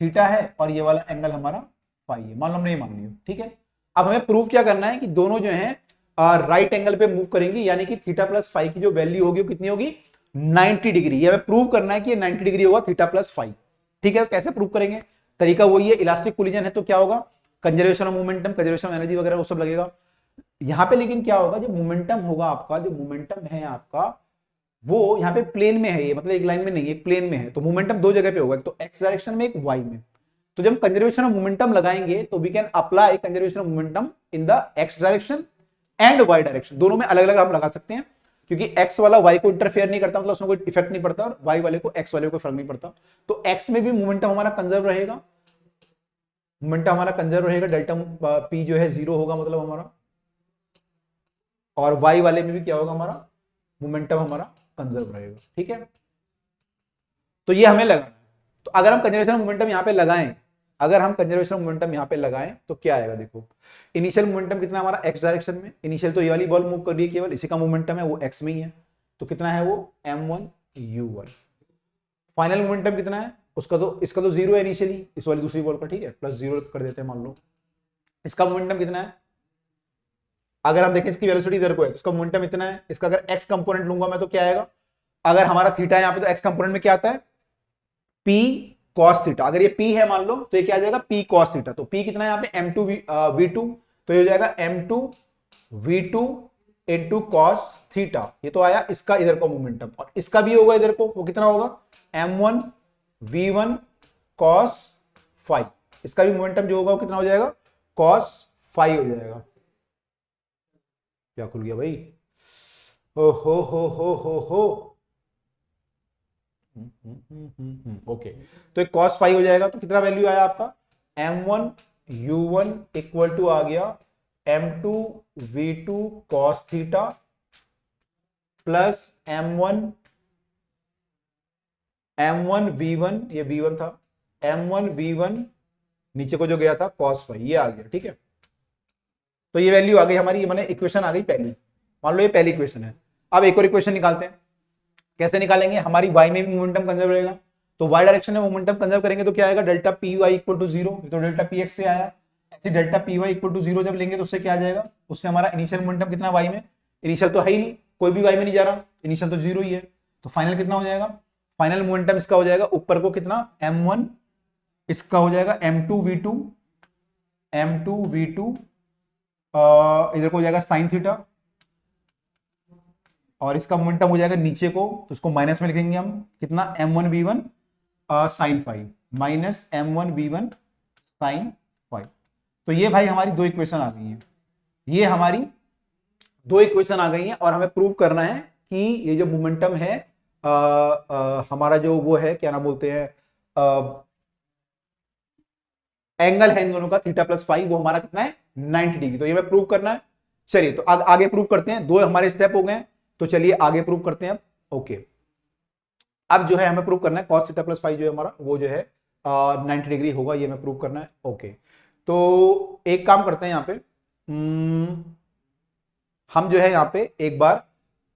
थीटा है, और ये वाला एंगल हमारा फाई है, मान लो हमने ये मान लिया। ठीक है, अब हमें प्रूव क्या करना है कि दोनों जो है राइट एंगल पे मूव करेंगी, यानी कि थीटा प्लस फाई की जो वैल्यू होगी वो कितनी होगी, 90 डिग्री। ये हमें प्रूव करना है कि ये 90 डिग्री होगा थीटा प्लस फाई। ठीक है, कैसे प्रूव करेंगे, तरीका वही है, इलास्टिक कोलिजन है तो क्या होगा, conservation of momentum, conservation of energy वगैरह वो सब लगेगा यहाँ पे। लेकिन क्या होगा, जो मोमेंटम होगा आपका, जो मोमेंटम है आपका वो यहाँ पे प्लेन में है, ये मतलब एक लाइन में नहीं है, एक प्लेन में है, तो मोमेंटम 2 जगह पे होगा, एक तो एक्स डायरेक्शन में, एक वाई में। तो जब कंजर्वेशन ऑफ मोमेंटम लगाएंगे तो we can apply conservation of momentum in the X direction and Y direction, दोनों में अलग अलग हम लगा सकते हैं, क्योंकि एक्स वाला वाई को इंटरफेयर नहीं करता, मतलब उसमें कोई इफेक्ट नहीं पड़ता, और वाई वाले को एक्स वाले को फर्क नहीं पड़ता। तो एक्स में भी मोमेंटम हमारा कंजर्व रहेगा, मोमेंटम हमारा कंजर्व रहेगा, डेल्टा पी जो है 0 होगा मतलब हमारा, और वाई वाले में भी क्या होगा, हमारा मोमेंटम हमारा कंजर्व रहेगा। ठीक है, तो ये हमें लगाना है। तो अगर हम कंजर्वेशन ऑफ मोमेंटम यहाँ पे लगाएं, अगर हम कंजर्वेशन ऑफ मोमेंटम यहाँ पे लगाएं तो क्या आएगा, देखो इनिशियल मोमेंटम कितना हमारा एक्स डायरेक्शन में, इनिशियल तो ये वाली बॉल मूव कर रही है, केवल इसी का मोमेंटम है वो एक्स में ही है, तो कितना है वो m1 u1। फाइनल मोमेंटम कितना है उसका, तो इसका तो 0 है इनिशियली, इस वाली दूसरी बॉल का, ठीक है, प्लस 0 कर देते हैं मान लो। इसका मोमेंटम कितना है, अगर हम देखें इसकी वेलोसिटी इधर को है तो इसका मोमेंटम इतना है, इसका अगर एक्स कंपोनेंट लूंगा मैं तो क्या आएगा, अगर हमारा थीटा है यहाँ पे तो एक्स कंपोनेंट में क्या आता है, p cos थीटा। अगर ये p है मान लो तो ये क्या आ जाएगा, p cos थीटा। तो p कितना है यहाँ पे m2 v2, तो ये हो जाएगा m2 v2 into cos theta. ये तो आया इसका इधर को मोमेंटम, और इसका भी होगा इधर को, वो कितना होगा m1 v1 cos फाई। इसका भी मोमेंटम जो होगा वो कितना हो जाएगा, cos फाई हो जाएगा। क्या खुल गया भाई, ओ हो ओके, तो एक cos फाई हो जाएगा, तो कितना वैल्यू आया आपका, m1 u1 इक्वल टू आ गया m2 v2 cos theta plus m1 v1, ये v1 था, m1 v1 नीचे को जो गया था cos फाई, ये आ गया। ठीक है, तो ये वैल्यू आ गई हमारी, ये माने इक्वेशन आ गई पहली, मान लो ये पहली इक्वेशन है। अब एक और इक्वेशन निकालते हैं, कैसे निकालेंगे, हमारी y में भी मोमेंटम कंजर्व रहेगा, तो y डायरेक्शन में मोमेंटम कंजर्व करेंगे तो क्या आएगा, delta P Y equal to 0, तो डेल्टा पी एक्स से आया, ऐसे delta P Y equal to 0 जब लेंगे तो उससे क्या आ जाएगा, उससे हमारा इनिशियल मोमेंटम कितना y में, इनिशियल तो है ही नहीं, कोई भी y में नहीं जा रहा, इनिशियल तो 0 ही है, तो फाइनल कितना हो जाएगा, फाइनल मोमेंटम इसका हो जाएगा ऊपर को कितना m1, इसका हो जाएगा m2v2, m2v2 इधर को हो जाएगा साइन थीटा, और इसका मोमेंटम हो जाएगा नीचे को, तो इसको माइनस में लिखेंगे हम कितना m1v1 sign 5 minus m1v1 sign 5। तो ये भाई हमारी दो इक्वेशन आ गई हैं, ये हमारी दो इक्वेशन आ गई हैं, और हमें प्रूव करना है कि ये जो मोमेंटम है हमारा जो वो है क्या नाम बोलते हैं एंगल है इन दोनों का थीटा प्लस 5, वो हमारा कितना है 90 डिग्री। तो ये हमें प्रूव करना है। चलिए तो आगे प्रूव करते हैं, दो हमारे स्टेप हो गए, तो चलिए आगे प्रूव करते हैं अब। ओके, अब जो है हमें प्रूव करना है cos थीटा प्लस 5 जो है हमारा वो जो है 90 डिग्री होगा, ये हमें प्रूव करना है। ओके, तो एक काम करते हैं यहाँ पे हम जो है यहाँ पे एक बार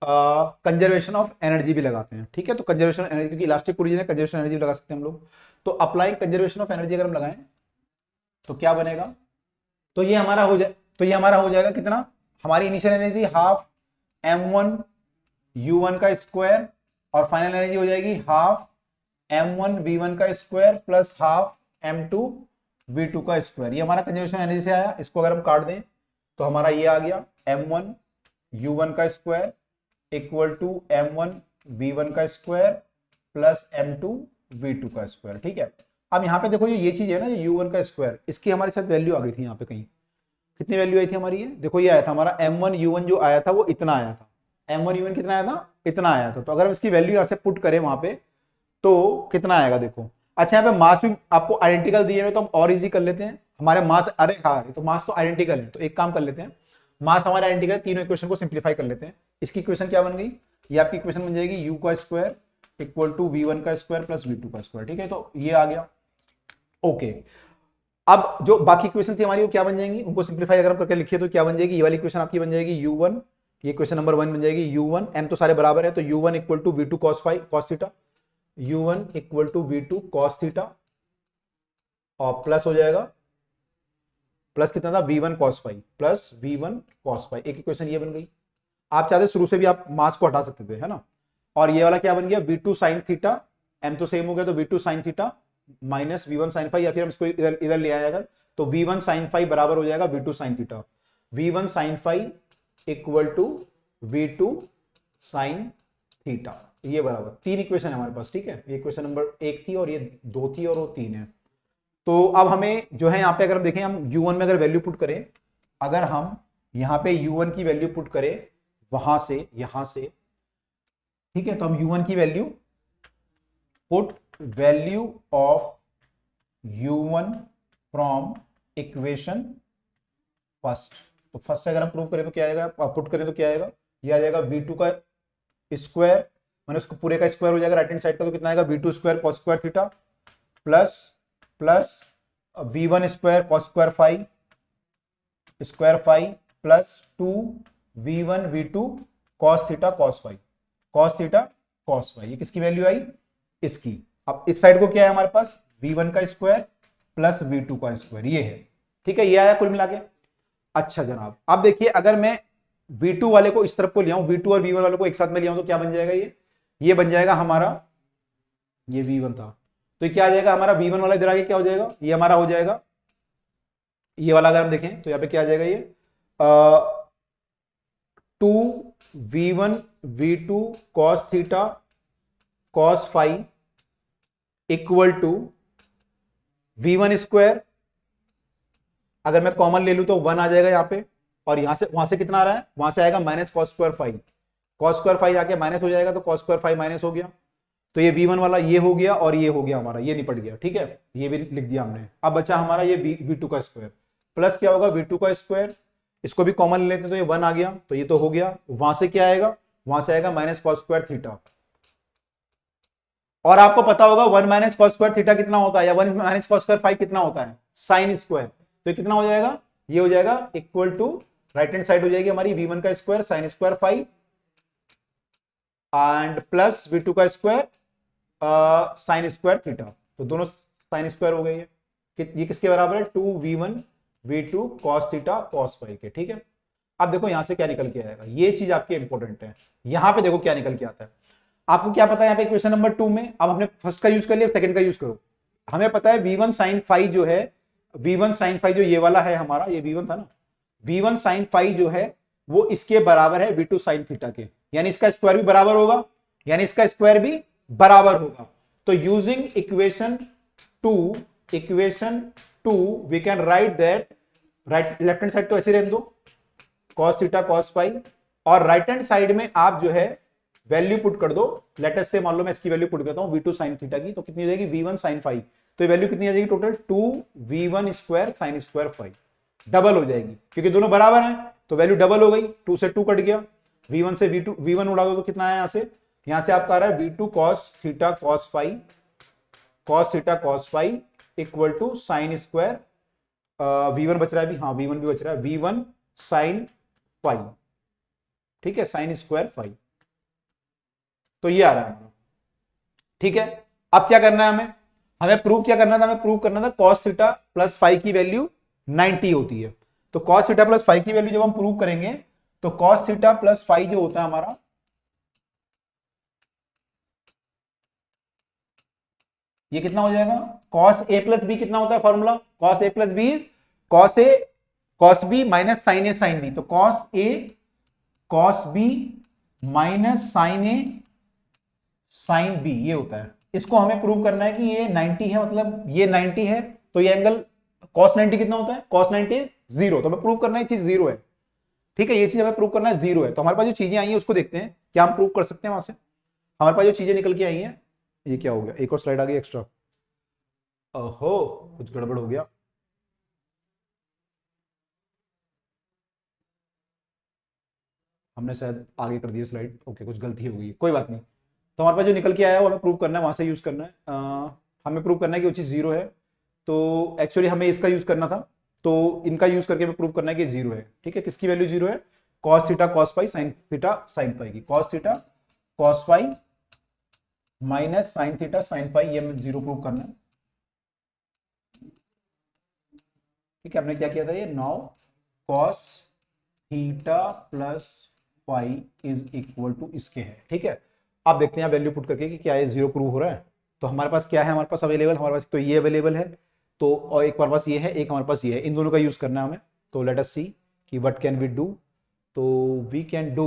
कंजर्वेशन ऑफ एनर्जी भी लगाते हैं। ठीक है, तो कंजर्वेशन एनर्जी, क्योंकि इलास्टिक कोलिजन है, कंजर्वेशन एनर्जी लगा सकते हैं हम लोग। तो अप्लाइंग कंजर्वेशन ऑफ एनर्जी अगर हम लगाएं तो क्या बनेगा, तो ये हमारा हो जाए, तो ये हमारा हो जाएगा कितना, हमारी initial energy half m1 u1 का स्क्वायर, और फाइनल एनर्जी हो जाएगी हाफ m1 v1 का square plus half m2 v2 का स्क्वायर। ये हमारा कंजर्वेशन एनर्जी से आया। इसको अगर हम काट दें तो हमारा ये आ गया m1 u1 का square equal to m1 v1 का स्क्वायर प्लस m2 v2 का स्क्वायर। ठीक है, अब यहाँ पे देखो ये चीज है ना, ये u1 का स्क्वायर, इसकी हमारे साथ वैल्यू आ गई थी यहाँ पे कहीं, कितनी वैल्यू आई थी हमारी, ये देखो ये आया था हमारा m1 u1 जो आया था वो इतना आया था, m1 u1 कितना आया था, इतना आया था। तो अगर हम इसकी वैल्यू यहाँ से पुट करें वहां पे तो कितना आएगा देखो। अच्छा, यहाँ पे मास भी आपको आइडेंटिकल दिए हुए, तो हम और इजी कर लेते हैं हमारे मास, अरे हाँ तो मास तो आइडेंटिकल है, तो एक काम कर लेते हैं, मास हमारे आइडेंटिकल, तीनों इक्वेशन को सिंप्लीफाई कर लेते हैं। इसकी इक्वेशन क्या बन गई, ये आपकी इक्वेशन बन जाएगी u का स्क्वायर इक्वल टू v1 का स्क्वायर प्लस v2 का स्क्वायर। ठीक है, तो ये आ गया। ओके, अब जो बाकी इक्वेशन थी हमारी वो क्या बन जाएंगी, उनको सिंप्लीफाई अगर हम करके लिखिए तो क्या बन जाएगी, ये वाली इक्वेशन आपकी बन जाएगी u1, ये इक्वेशन नंबर 1 बन जाएगी u1, m तो सारे बराबर है, तो u1 equal to v2 cos theta, u1 equal to v2 cos theta, और प्लस हो जाएगा, प्लस कितना था v1 cos phi plus v1 cos phi. एक इक्वेशन ये बन गई। आप चाहते शुरू से भी आप मास को हटा सकते थे, है ना। और ये वाला क्या बन गया v2 sin थीटा, m तो सेम हो गया, तो v2 sin theta minus v1 sin phi, या फिर हम इसको इधर ले आएगा तो v1 sin फाई बराबर हो जाएगा v2 sin theta, v1 sin phi equal to v2 sin theta. ये बराबर, तीन इक्वेशन है हमारे पास। ठीक है, ये इक्वेशन नंबर 1 थी और ये 2 थी और वो 3 है। तो अब हमें जो है यहाँ पे अगर हम देखें, हम u1 में अगर वैल्यू पुट करें, अगर हम यहाँ पे u1 की वैल्यू पुट करें वहां से यहां से, ठीक है, तो हम u1 की value put value of u1 from equation first, तो फर्स्ट से अगर हम प्रूव करें तो क्या आएगा, पुट करें तो क्या आएगा, ये आ जाएगा v2 का स्क्वायर, मैंने उसको पूरे का स्क्वायर हो जाएगा राइट हैंड साइड का, तो कितना आएगा v2 square cos square theta plus v1 square cos square phi plus 2v1 v2 cos theta cos phi. ये किसकी वैल्यू आई, इसकी। अब इस साइड को क्या है हमारे पास, v1 का स्क्वायर प्लस v2 का स्क्वायर, ये है। ठीक है, ये आया कुल मिला के। अच्छा जनाब, अब देखिए अगर मैं v2 वाले को इस तरफ को ले आऊं, v2 और v1 वाले को एक साथ में ले आऊं तो क्या बन जाएगा, ये बन जाएगा हमारा, ये v1 था तो ये क्या आ जाएगा हमारा, v1 वाला इधर आगे क्या हो जाएगा, ये हमारा हो जाएगा, ये वाला अगर हम देखें तो यहाँ पे क्या आ जाएगा, ये 2v1 v2 cos theta cos phi equal to v1 square, अगर मैं कॉमन ले लूं तो 1 आ जाएगा यहाँ पे, और यहां से वहां से कितना आ रहा है, वहां से आएगा माइनस cos स्क्वायर फाई आके माइनस हो जाएगा, तो cos स्क्वायर फाई माइनस हो गया, तो ये v1 वाला ये हो गया और ये हो गया हमारा, ये निपट गया। ठीक है, ये भी लिख दिया हमने। अब बचा हमारा ये v2 का स्क्वायर प्लस क्या होगा v2 का स्क्वायर, इसको भी कॉमन ले लेते हैं तो ये 1 आ गया, तो ये तो हो गया। वहां से क्या आएगा, वहां से आएगा माइनस cos स्क्वायर थीटा, और आपको पता होगा 1 माइनस cos स्क्वायर थीटा कितना होता है, या 1 माइनस cos स्क्वायर फाई कितना होता है, साइन स्क्वायर। तो ये कितना हो जाएगा, ये हो जाएगा equal to, right hand side हो जाएगी हमारी v1 का square sine square phi and plus v2 का स्क्वायर साइन स्क्वायर थीटा, तो दोनों साइन स्क्वायर हो गई है। ये किसके बराबर है, 2v1 v2 cos theta cos phi के। ठीक है, अब देखो यहां से क्या निकल के आएगा, ये चीज आपकी इंपॉर्टेंट है। यहां पे देखो क्या निकल के आता है, आपको क्या पता है यहाँ पे इक्वेशन नंबर 2 में, अब हमने फर्स्ट का यूज कर लिया, सेकंड का यूज करो। हमें पता है v1 sin phi जो है, v1 sin phi जो ये वाला है हमारा, ये v1 था ना, v1 sin phi जो है वो इसके बराबर है v2 sin थीटा के, यानी इसका स्क्वायर भी बराबर होगा, यानी इसका स्क्वायर भी बराबर होगा। तो using equation 2 we can write that, right left hand side तो ऐसे रहने दो cos थीटा cos phi, और राइट हैंड साइड में आप जो है वैल्यू पुट कर दो। लेट अस से मान लो मैं इसकी वैल्यू पुट करता हूं v2 sin थीटा की, तो कितनी हो जाएगी v1 sin phi, तो ये वैल्यू कितनी आ जाएगी total 2v1 square sin square phi, double हो जाएगी क्योंकि दोनों बराबर हैं, तो वैल्यू डबल हो गई, 2 से 2 कट गया, v1 से v1 उड़ा दो तो कितना आया यहां से आपका आ रहा है v2 cos theta cos phi equal to sine square, v1 बच रहा है अभी, हाँ v1 भी बच रहा है, v1 sin phi, ठीक है, साइन स्क्वायर phi, तो ये आ रहा है, ठीक है। अब क्या करना है हमें प्रूव क्या करना था, हमें प्रूव करना था cos थीटा प्लस फाई की वैल्यू 90 होती है। तो cos थीटा प्लस फाई की वैल्यू जब हम प्रूव करेंगे तो cos थीटा प्लस फाई जो होता है हमारा, ये कितना हो जाएगा, cos a प्लस बी कितना होता है formula, cos a plus B cos b minus sine A sine B, तो cos a cos b minus sine A sine B ये होता है। इसको हमें प्रूव करना है कि ये 90 है, मतलब ये 90 है, तो ये एंगल cos 90 कितना होता है, cos 90 0, तो हमें प्रूव करना है चीज जीरो है, ठीक है, ये चीज हमें प्रूव करना है जीरो है। तो हमारे पास जो चीजें आई हैं उसको देखते हैं क्या हम प्रूव कर सकते हैं वहां से। हमारे पास जो चीजें निकल के आई हैं, ये क्या हो गया, एक और स्लाइड आ गई एक्स्ट्रा, ओहो कुछ गड़बड़ हो गया, हमने शायद आगे कर दिया स्लाइड, ओके कुछ गलती हो गई, कोई बात नहीं। तो हमारे पास जो निकल के आया है वो हमें प्रूव करना है, वहां से यूज करना है, हमें प्रूव करना है कि वो चीज जीरो है। तो एक्चुअली हमें इसका यूज करना था, तो इनका यूज करके हमें प्रूव करना है कि जीरो है, ठीक है। किसकी वैल्यू जीरो है, cos theta cos phi sin theta sin phi की, cos theta cos phi minus sin theta sin phi, ये हमें जीरो प्रूव करना है, ठीक है। हमने क्या किया था ये, now cos theta plus phi is equal to इसके है, ठीक है। आप देखते हैं वैल्यू पुट करके कि क्या ये जीरो प्रूव हो रहा है। तो हमारे पास क्या है, हमारे पास अवेलेबल, हमारे पास तो ये अवेलेबल है, तो और एक हमारे पास ये है, एक हमारे पास ये है, इन दोनों का यूज करना है हमें। तो लेट अस सी कि व्हाट कैन वी डू, तो we can do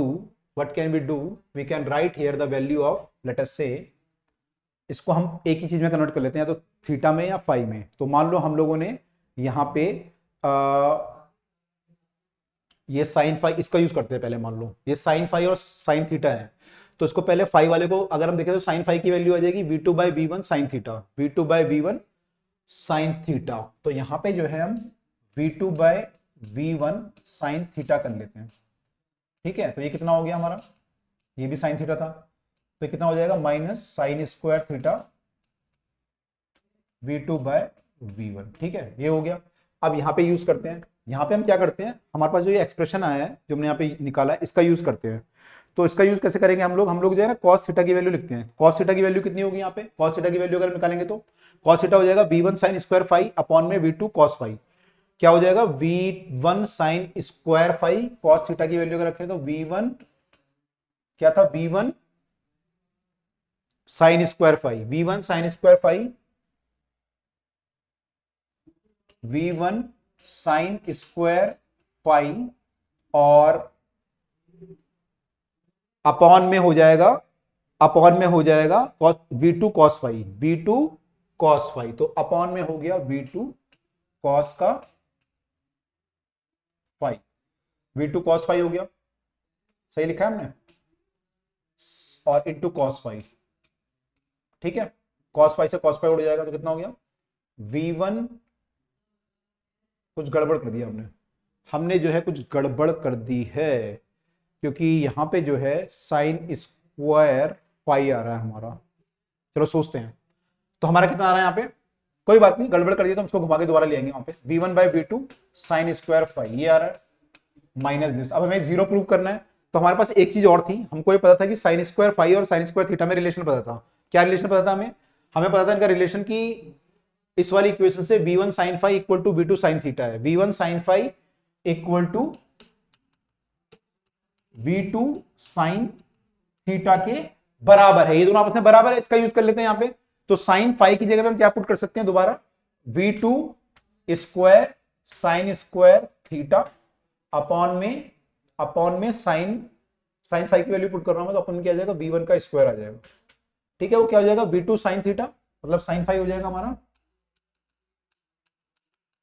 what can we do, we can write here the value of, let us say इसको हम एक ही चीज में कन्वर्ट कर लेते हैं, या तो थीटा में या फाई में। तो मान लो हम लोगों ने यहाँ पे ये साइन फाई, इसका यूज करते हैं पहले, मान लो ये साइन फाई और साइन थीटा है, तो इसको पहले फाई वाले को अगर हम देखें तो साइन फाई की वैल्यू आ जाएगी v2 by v1 sine theta, v2 by v1 sine theta. तो यहाँ पे जो है हम v2 by v1 sine theta कर लेते हैं, ठीक है। तो ये कितना हो गया हमारा, ये भी साइन थीटा था, तो कितना हो जाएगा minus sine square theta v2 by v1, ठीक है, ये हो गया। अब यहाँ पे यूज करते हैं, यहाँ पे हम क्या करते हैं, हमारे पास जो ये एक्सप्रेशन आया है जो हमने यहाँ पे निकाला है, इसका यूज करते हैं। तो इसका यूज कैसे करेंगे हम लोग जो है ना cos थीटा की वैल्यू लिखते हैं। cos थीटा की वैल्यू कितनी होगी यहाँ पे, cos थीटा की वैल्यू अगर निकालेंगे तो cos थीटा हो जाएगा v1 sine square phi upon में v2 cos फाई, क्या हो जाएगा v1 sine square phi, cos theta की वैल्यू अगर रखें तो v1 क्या था, v1 sine square phi, v1 sine square phi, v1 sine square phi, और अपॉन में हो जाएगा v2 cos phi, v2 cos phi, तो अपॉन में हो गया v2 cos का फाई, v2 cos फाई हो गया, सही लिखा है हमने, और इंटू cos फाई, ठीक है। cos फाई से cos फाई उड़ जाएगा, तो कितना हो गया v1, कुछ गड़बड़ कर दिया हमने जो है कुछ गड़बड़ कर दी है, क्योंकि यहां पे जो है साइन स्क्वायर फाई आ रहा है हमारा, चलो सोचते हैं। तो हमारा कितना आ रहा है यहाँ पे, कोई बात नहीं, गड़बड़ कर दिया तो हम इसको घुमा के दोबारा ले आएंगे। वहां पे v1 by v2 sign square phi ये आ रहा है, माइनस दिस। अब हमें जीरो प्रूव करना है, तो हमारे पास एक चीज और थी, हमको ये पता था कि साइन स्क्वायर फाई और साइन स्क्वायर थीटा में रिलेशन पता था। क्या रिलेशन पता था हमें पता था इनका रिलेशन की इस वाली इक्वेशन से v1 sine phi equal to v2 sine theta है, v1 sine phi equal to v2 sine theta के बराबर है, ये दोनों आपस में बराबर है, इसका यूज कर लेते हैं यहाँ पे। तो साइन फाई की जगह पे हम क्या पुट कर सकते हैं दोबारा, v2 square sine square theta upon में साइन साइन फाई की वैल्यू पुट कर रहा हूं मैं, तो अपन क्या आ जाएगा v1 का स्क्वायर आ जाएगा। ठीक है, वो क्या हो जाएगा v2 साइन थीटा, मतलब साइन फाई हो जाएगा हमारा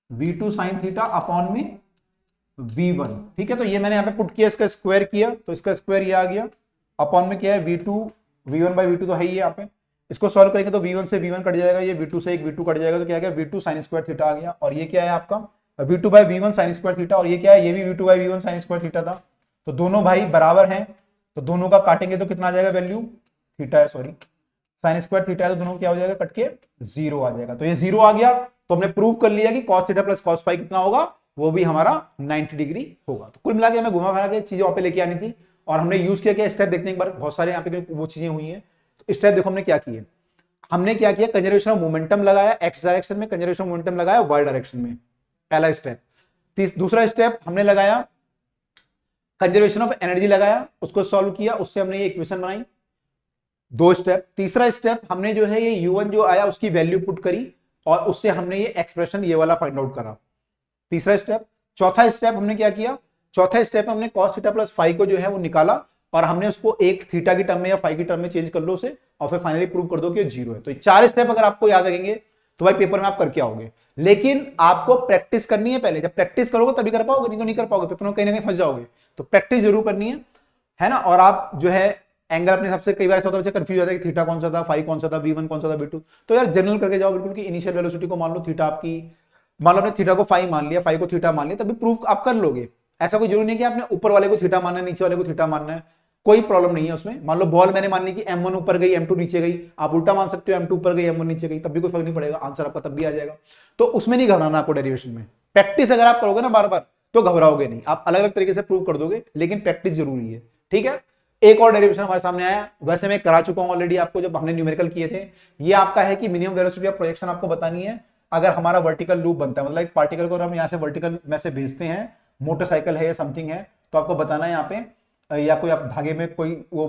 v2 साइन थीटा अपॉन में v1। ठीक है, तो ये मैंने यहाँ पे पुट किया, इसका स्क्वायर किया तो इसका स्क्वायर ये आ गया, अपॉन में क्या है v2 v1 बाई v2 तो है ही यहाँ पे। इसको सॉल्व करेंगे तो v1 से v1 कट जाएगा, ये v2 से एक v2 कट जाएगा, तो क्या आ गया v2 साइन स्क्वायर थीटा आ गया। और ये क्या है आपका v2 by v1 sine square theta, और ये क्या है, ये भी v2 by v1 sine square theta था। तो दोनों भाई बराबर हैं, तो दोनों का काटेंगे तो कितना आ जाएगा वैल्यू, थीटा है सॉरी साइन स्क्वायर थीटा है, तो दोनों क्या हो जाएगा कट के जीरो आ जाएगा। तो ये जीरो आ गया, तो हमने प्रूव कर लिया कि cos theta plus cos phi कितना होगा, वो भी हमारा 90 डिग्री होगा। तो कुल मिला के हमें घुमा फिरा के चीजें वहां पे लेके आनी थी, और हमने यूज किया क्या स्टेप देखने एक बार, बहुत सारे यहाँ पे वो चीजें हुई हैं। तो स्टेप देखो हमने क्या किए, हमने क्या किया, कंजर्वेशन ऑफ मोमेंटम लगाया एक्स डायरेक्शन में, कंजर्वेशन ऑफ मोमेंटम लगाया वाई डायरेक्शन में, पहला स्टेप। दूसरा स्टेप हमने लगाया कंजर्वेशन ऑफ एनर्जी लगाया, उसको सॉल्व किया, उससे हमने ये इक्वेशन बनाई, दो स्टेप। तीसरा स्टेप हमने जो है ये u1 जो आया उसकी वैल्यू पुट करी, और उससे हमने ये एक्सप्रेशन ये वाला फाइंड आउट करा, तीसरा स्टेप। चौथा स्टेप हमने क्या किया, चौथा स्टेप हमने cos थीटा प्लस फाई को जो है वो निकाला, और हमने उसको एक थीटा की टर्म में या फाई की टर्म में चेंज कर लो उसे, और फिर फाइनली प्रूव कर दो कि जीरो है। तो ये चार स्टेप अगर आपको याद रखेंगे तो भाई पेपर में आप करके आओगे, लेकिन आपको प्रैक्टिस करनी है पहले, जब प्रैक्टिस करोगे तभी कर पाओगे, नहीं तो नहीं कर पाओगे, पेपर में कहीं ना कहीं फंस जाओगे। तो प्रैक्टिस जरूर करनी है ना। और आप जो है एंगल अपने सबसे, कई बार ऐसा होता है बच्चा कंफ्यूज होता है कि थीटा कौन सा था, फाई कौन सा था, v1 कौन सा था, v2। तो यार जनरल करके जाओ बिल्कुल, कि इनिशियल वेलोसिटी को मान लो थीटा आपकी, मान लो आपने थीटा को फाई मान लिया, फाई को थीटा मान लिया, तभी प्रूफ आप कर लोगे। ऐसा कोई जरूरी नहीं कि आपने ऊपर वाले को थीटा मानना है, नीचे वाले को थीटा मानना है, कोई प्रॉब्लम नहीं है उसमें। मान लो बॉल मैंने मान ली कि m1 ऊपर गई m2 नीचे गई, आप उल्टा मान सकते हो m2 ऊपर गई m1 नीचे गई, तब भी कोई फर्क नहीं पड़ेगा, आंसर आपका तब भी आ जाएगा। तो उसमें नहीं घबराना आपको डेरिवेशन में। प्रैक्टिस अगर आप करोगे ना बार बार तो घबराओगे नहीं, आप अलग अलग तरीके से प्रूव कर दोगे, लेकिन प्रैक्टिस जरूरी है। ठीक है, एक और डेरिवेशन हमारे सामने आया, वैसे मैं करा चुका हूं ऑलरेडी आपको जब हमने न्यूमेरिकल किए थे। ये आपका है कि मिनिमम वेलोसिटी ऑफ प्रोजेक्शन आपको बतानी है अगर हमारा वर्टिकल लूप बनता है, मतलब एक पार्टिकल को हम यहाँ से वर्टिकल में से भेजते हैं, मोटरसाइकिल है या समथिंग है, तो आपको बताना है यहाँ पे, या कोई आप धागे में कोई वो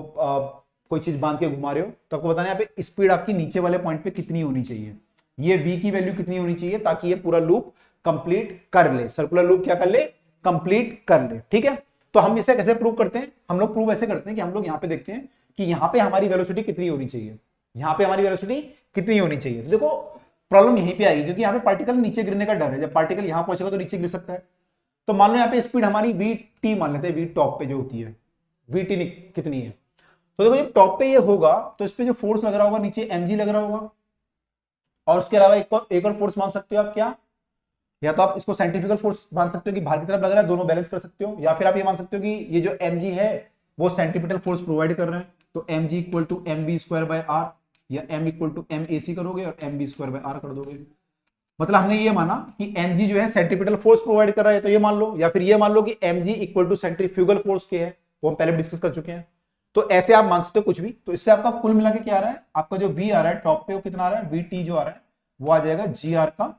कोई चीज बांध के घुमा रहे हो, तो आपको बताना है यहाँ पे स्पीड आपकी नीचे वाले पॉइंट पे कितनी होनी चाहिए, ये v की वैल्यू कितनी होनी चाहिए, ताकि ये पूरा लूप कंप्लीट कर ले, सर्कुलर लूप क्या कर ले, कंप्लीट कर ले। ठीक है, तो हम इसे कैसे प्रूव करते हैं, हम लोग प्रूव ऐसे करते हैं कि हम लोग यहाँ पे देखते हैं कि यहाँ पे हमारी वेलोसिटी कितनी होनी चाहिए, यहाँ पे हमारी वेलोसिटी कितनी होनी चाहिए। तो देखो प्रॉब्लम यहीं पे आएगी, क्योंकि यहाँ पे पार्टिकल नीचे गिरने का डर है, जब पार्टिकल यहाँ पहुंचेगा तो नीचे गिर सकता है। तो मान लो यहाँ पे स्पीड हमारी vt मान लेते हैं, वी टॉप पे जो होती है, vt कितनी है। तो देखो जब टॉप पे ये होगा तो इस पे जो फोर्स लग रहा होगा नीचे mg लग रहा होगा, और उसके अलावा एक और फोर्स मान सकते हो आप, क्या, या तो आप इसको साइंटिफिकल फोर्स मान सकते हो कि बाहर की तरफ लग रहा है, दोनों बैलेंस कर सकते हो, या फिर आप ये मान सकते हो कि ये जो mg है वो सेंटीमीटर फोर्स प्रोवाइड कर रहे हैं, तो mg equal to mv square by r, या m इक्वल टू mac करोगे और mv स्क्वायर बाय r कर दोगे। मतलब हमने ये माना कि mg जो है सेंट्रीपिटल फोर्स प्रोवाइड कर रहा है, तो ये मान लो, या फिर ये मान लो कि mg equal to centrifugal force के है, वो हम पहले डिस्कस कर चुके हैं। तो ऐसे आप मान सकते हो कुछ भी। तो इससे आपका कुल मिला के क्या आ रहा है, आपका जो v आ रहा है टॉप पे वो कितना आ रहा है, vt जो आ रहा है वो आ जाएगा gr का,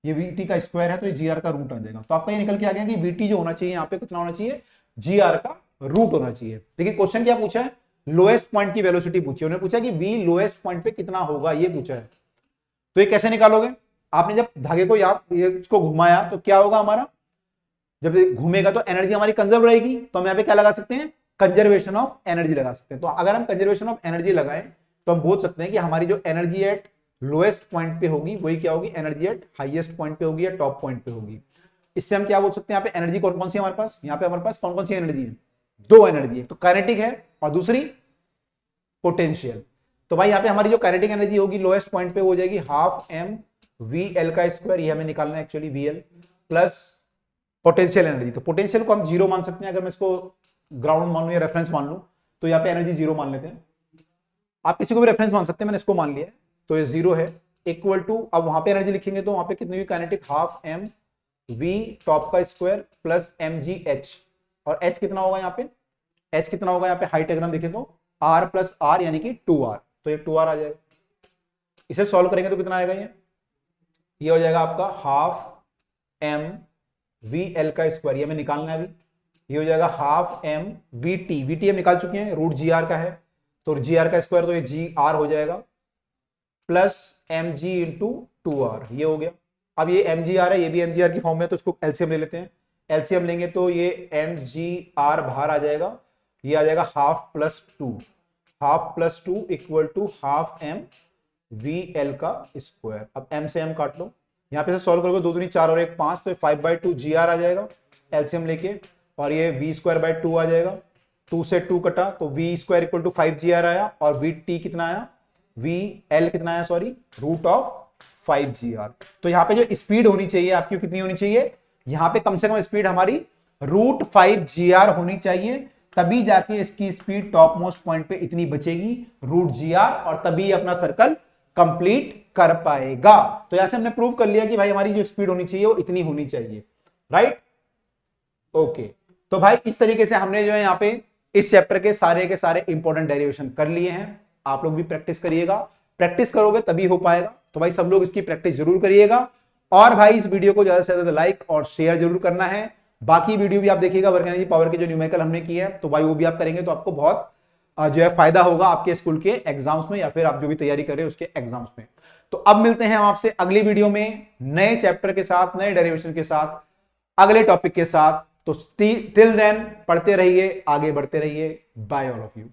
ये vt का स्क्वायर है तो ये gr का रूट आ जाएगा। तो आपका ये निकल के आ गया कि vt जो होना चाहिए यहाँ पे कितना होना चाहिए, gr का रूट होना चाहिए। देखिए क्वेश्चन क्या पूछा है, लोएस्ट पॉइंट की वेलोसिटी पूछी है, उन्होंने पूछा कि v लोएस्ट पॉइंट पे कितना होगा, ये पूछा है। तो ये कैसे निकालोगे, आपने जब धागे को इसको घुमाया तो क्या होगा हमारा, जब घूमेगा तो एनर्जी हमारी कंजर्व रहेगी, तो हम यहाँ पे क्या लगा सकते हैं, कंजर्वेशन ऑफ एनर्जी लगा सकते हैं। तो अगर हम कंजर्वेशन ऑफ एनर्जी लगाएं तो हम बोल सकते हैं कि हमारी जो एनर्जी एट लोएस्ट पॉइंट पे होगी वही क्या होगी, एनर्जी एट हाईएस्ट पॉइंट पे होगी या टॉप पॉइंट पे होगी। इससे हम क्या बोल सकते हैं, यहाँ पे एनर्जी कौन कौन सी हमारे पास, यहाँ पे हमारे पास कौन कौन सी एनर्जी है, दो एनर्जी है, तो काइनेटिक है और दूसरी पोटेंशियल। तो भाई यहाँ पे हमारी जो काइनेटिक एनर्जी होगी लोएस्ट पॉइंट पे हो जाएगी हाफ एम वी एल का स्क्वायर, ये हमें निकालना है actually V L, plus potential energy. तो पोटेंशियल को हम जीरो मान सकते हैं, अगर मैं इसको ग्राउंड मान लू या रेफरेंस मान लू तो यहाँ पे एनर्जी जीरो मान लेते हैं, आप किसी को भी रेफरेंस मान सकते हैं, मैंने इसको मान लिया तो ये जीरो है, इक्वल टू, अब वहां पे एनर्जी लिखेंगे तो वहां पे कितनी हुई kinetic, half M V top का square plus M G H, और एच कितना होगा यहाँ पे, एच कितना होगा यहाँ पे हाइट अगर हम देखें तो आर प्लस आर यानी कि 2r, तो ये 2r आ जाएगा। इसे सॉल्व करेंगे तो कितना आएगा, ये हो जाएगा आपका हाफ एम वी एल का स्क्वायर, ये हमें निकालना है अभी, ये हो जाएगा half M V T, V T हम निकाल चुके हैं, रूट जी आर का है, तो जी आर का स्क्वायर तो ये जी आर हो जाएगा plus M G into 2r, ये हो गया। अब ये एम जी आर है, ये भी एम जी आर की फॉर्म में, तो इसको एलसीएम ले लेते हैं। एलसीएम लेंगे तो ये एम जी आर बाहर आ जाएगा, ये आ जाएगा half plus two equal to half M V L का स्क्वायर। अब एम से एम काट लो, यहां पे से सॉल्व करोगे, 2 दूनी 4 और 1 5, तो 5/2 जी आर आ जाएगा एलसीएम लेके, और ये वी स्क्वायर बाय 2 आ जाएगा। 2 से 2 कटा तो V square equal to 5 G R आया, और वी टी कितना आया, वी एल कितना आया, sorry, root of 5 G R. तो यहां पे जो स्पीड होनी चाहिए आपकी कितनी होनी चाहिए, यहां पे कम से कम स्पीड हमारी रूट 5 जी आर होनी चाहिए, तभी जाके इसकी स्पीड टॉप मोस्ट पॉइंट पे इतनी बचेगी रूट जी आर, और तभी अपना सर्कल कंप्लीट कर पाएगा। तो यहां से हमने प्रूव कर लिया कि भाई हमारी जो स्पीड होनी चाहिए वो इतनी होनी चाहिए, राइट। ओके, तो भाई इस तरीके से हमने जो है यहाँ पे इस चैप्टर के सारे इंपॉर्टेंट डेरिवेशन कर लिए हैं। आप लोग भी प्रैक्टिस करिएगा, प्रैक्टिस करोगे तभी हो पाएगा। तो भाई सब लोग इसकी प्रैक्टिस जरूर करिएगा, और भाई इस वीडियो को ज्यादा से ज्यादा लाइक और शेयर जरूर करना है। बाकी वीडियो भी आप देखिएगा, वर्क एनर्जी पावर के जो न्यूमेरिकल हमने किए हैं, तो भाई वो भी आप करेंगे तो आपको बहुत जो है फायदा होगा आपके स्कूल के एग्जाम्स में, या फिर आप जो भी तैयारी कर रहे हैं उसके एग्जाम्स में। तो अब मिलते हैं हम आपसे अगली वीडियो में नए चैप्टर के साथ, नए डेरिवेशन के साथ, अगले टॉपिक के साथ। तो टिल देन पढ़ते रहिए, आगे बढ़ते रहिए। Bye all of you.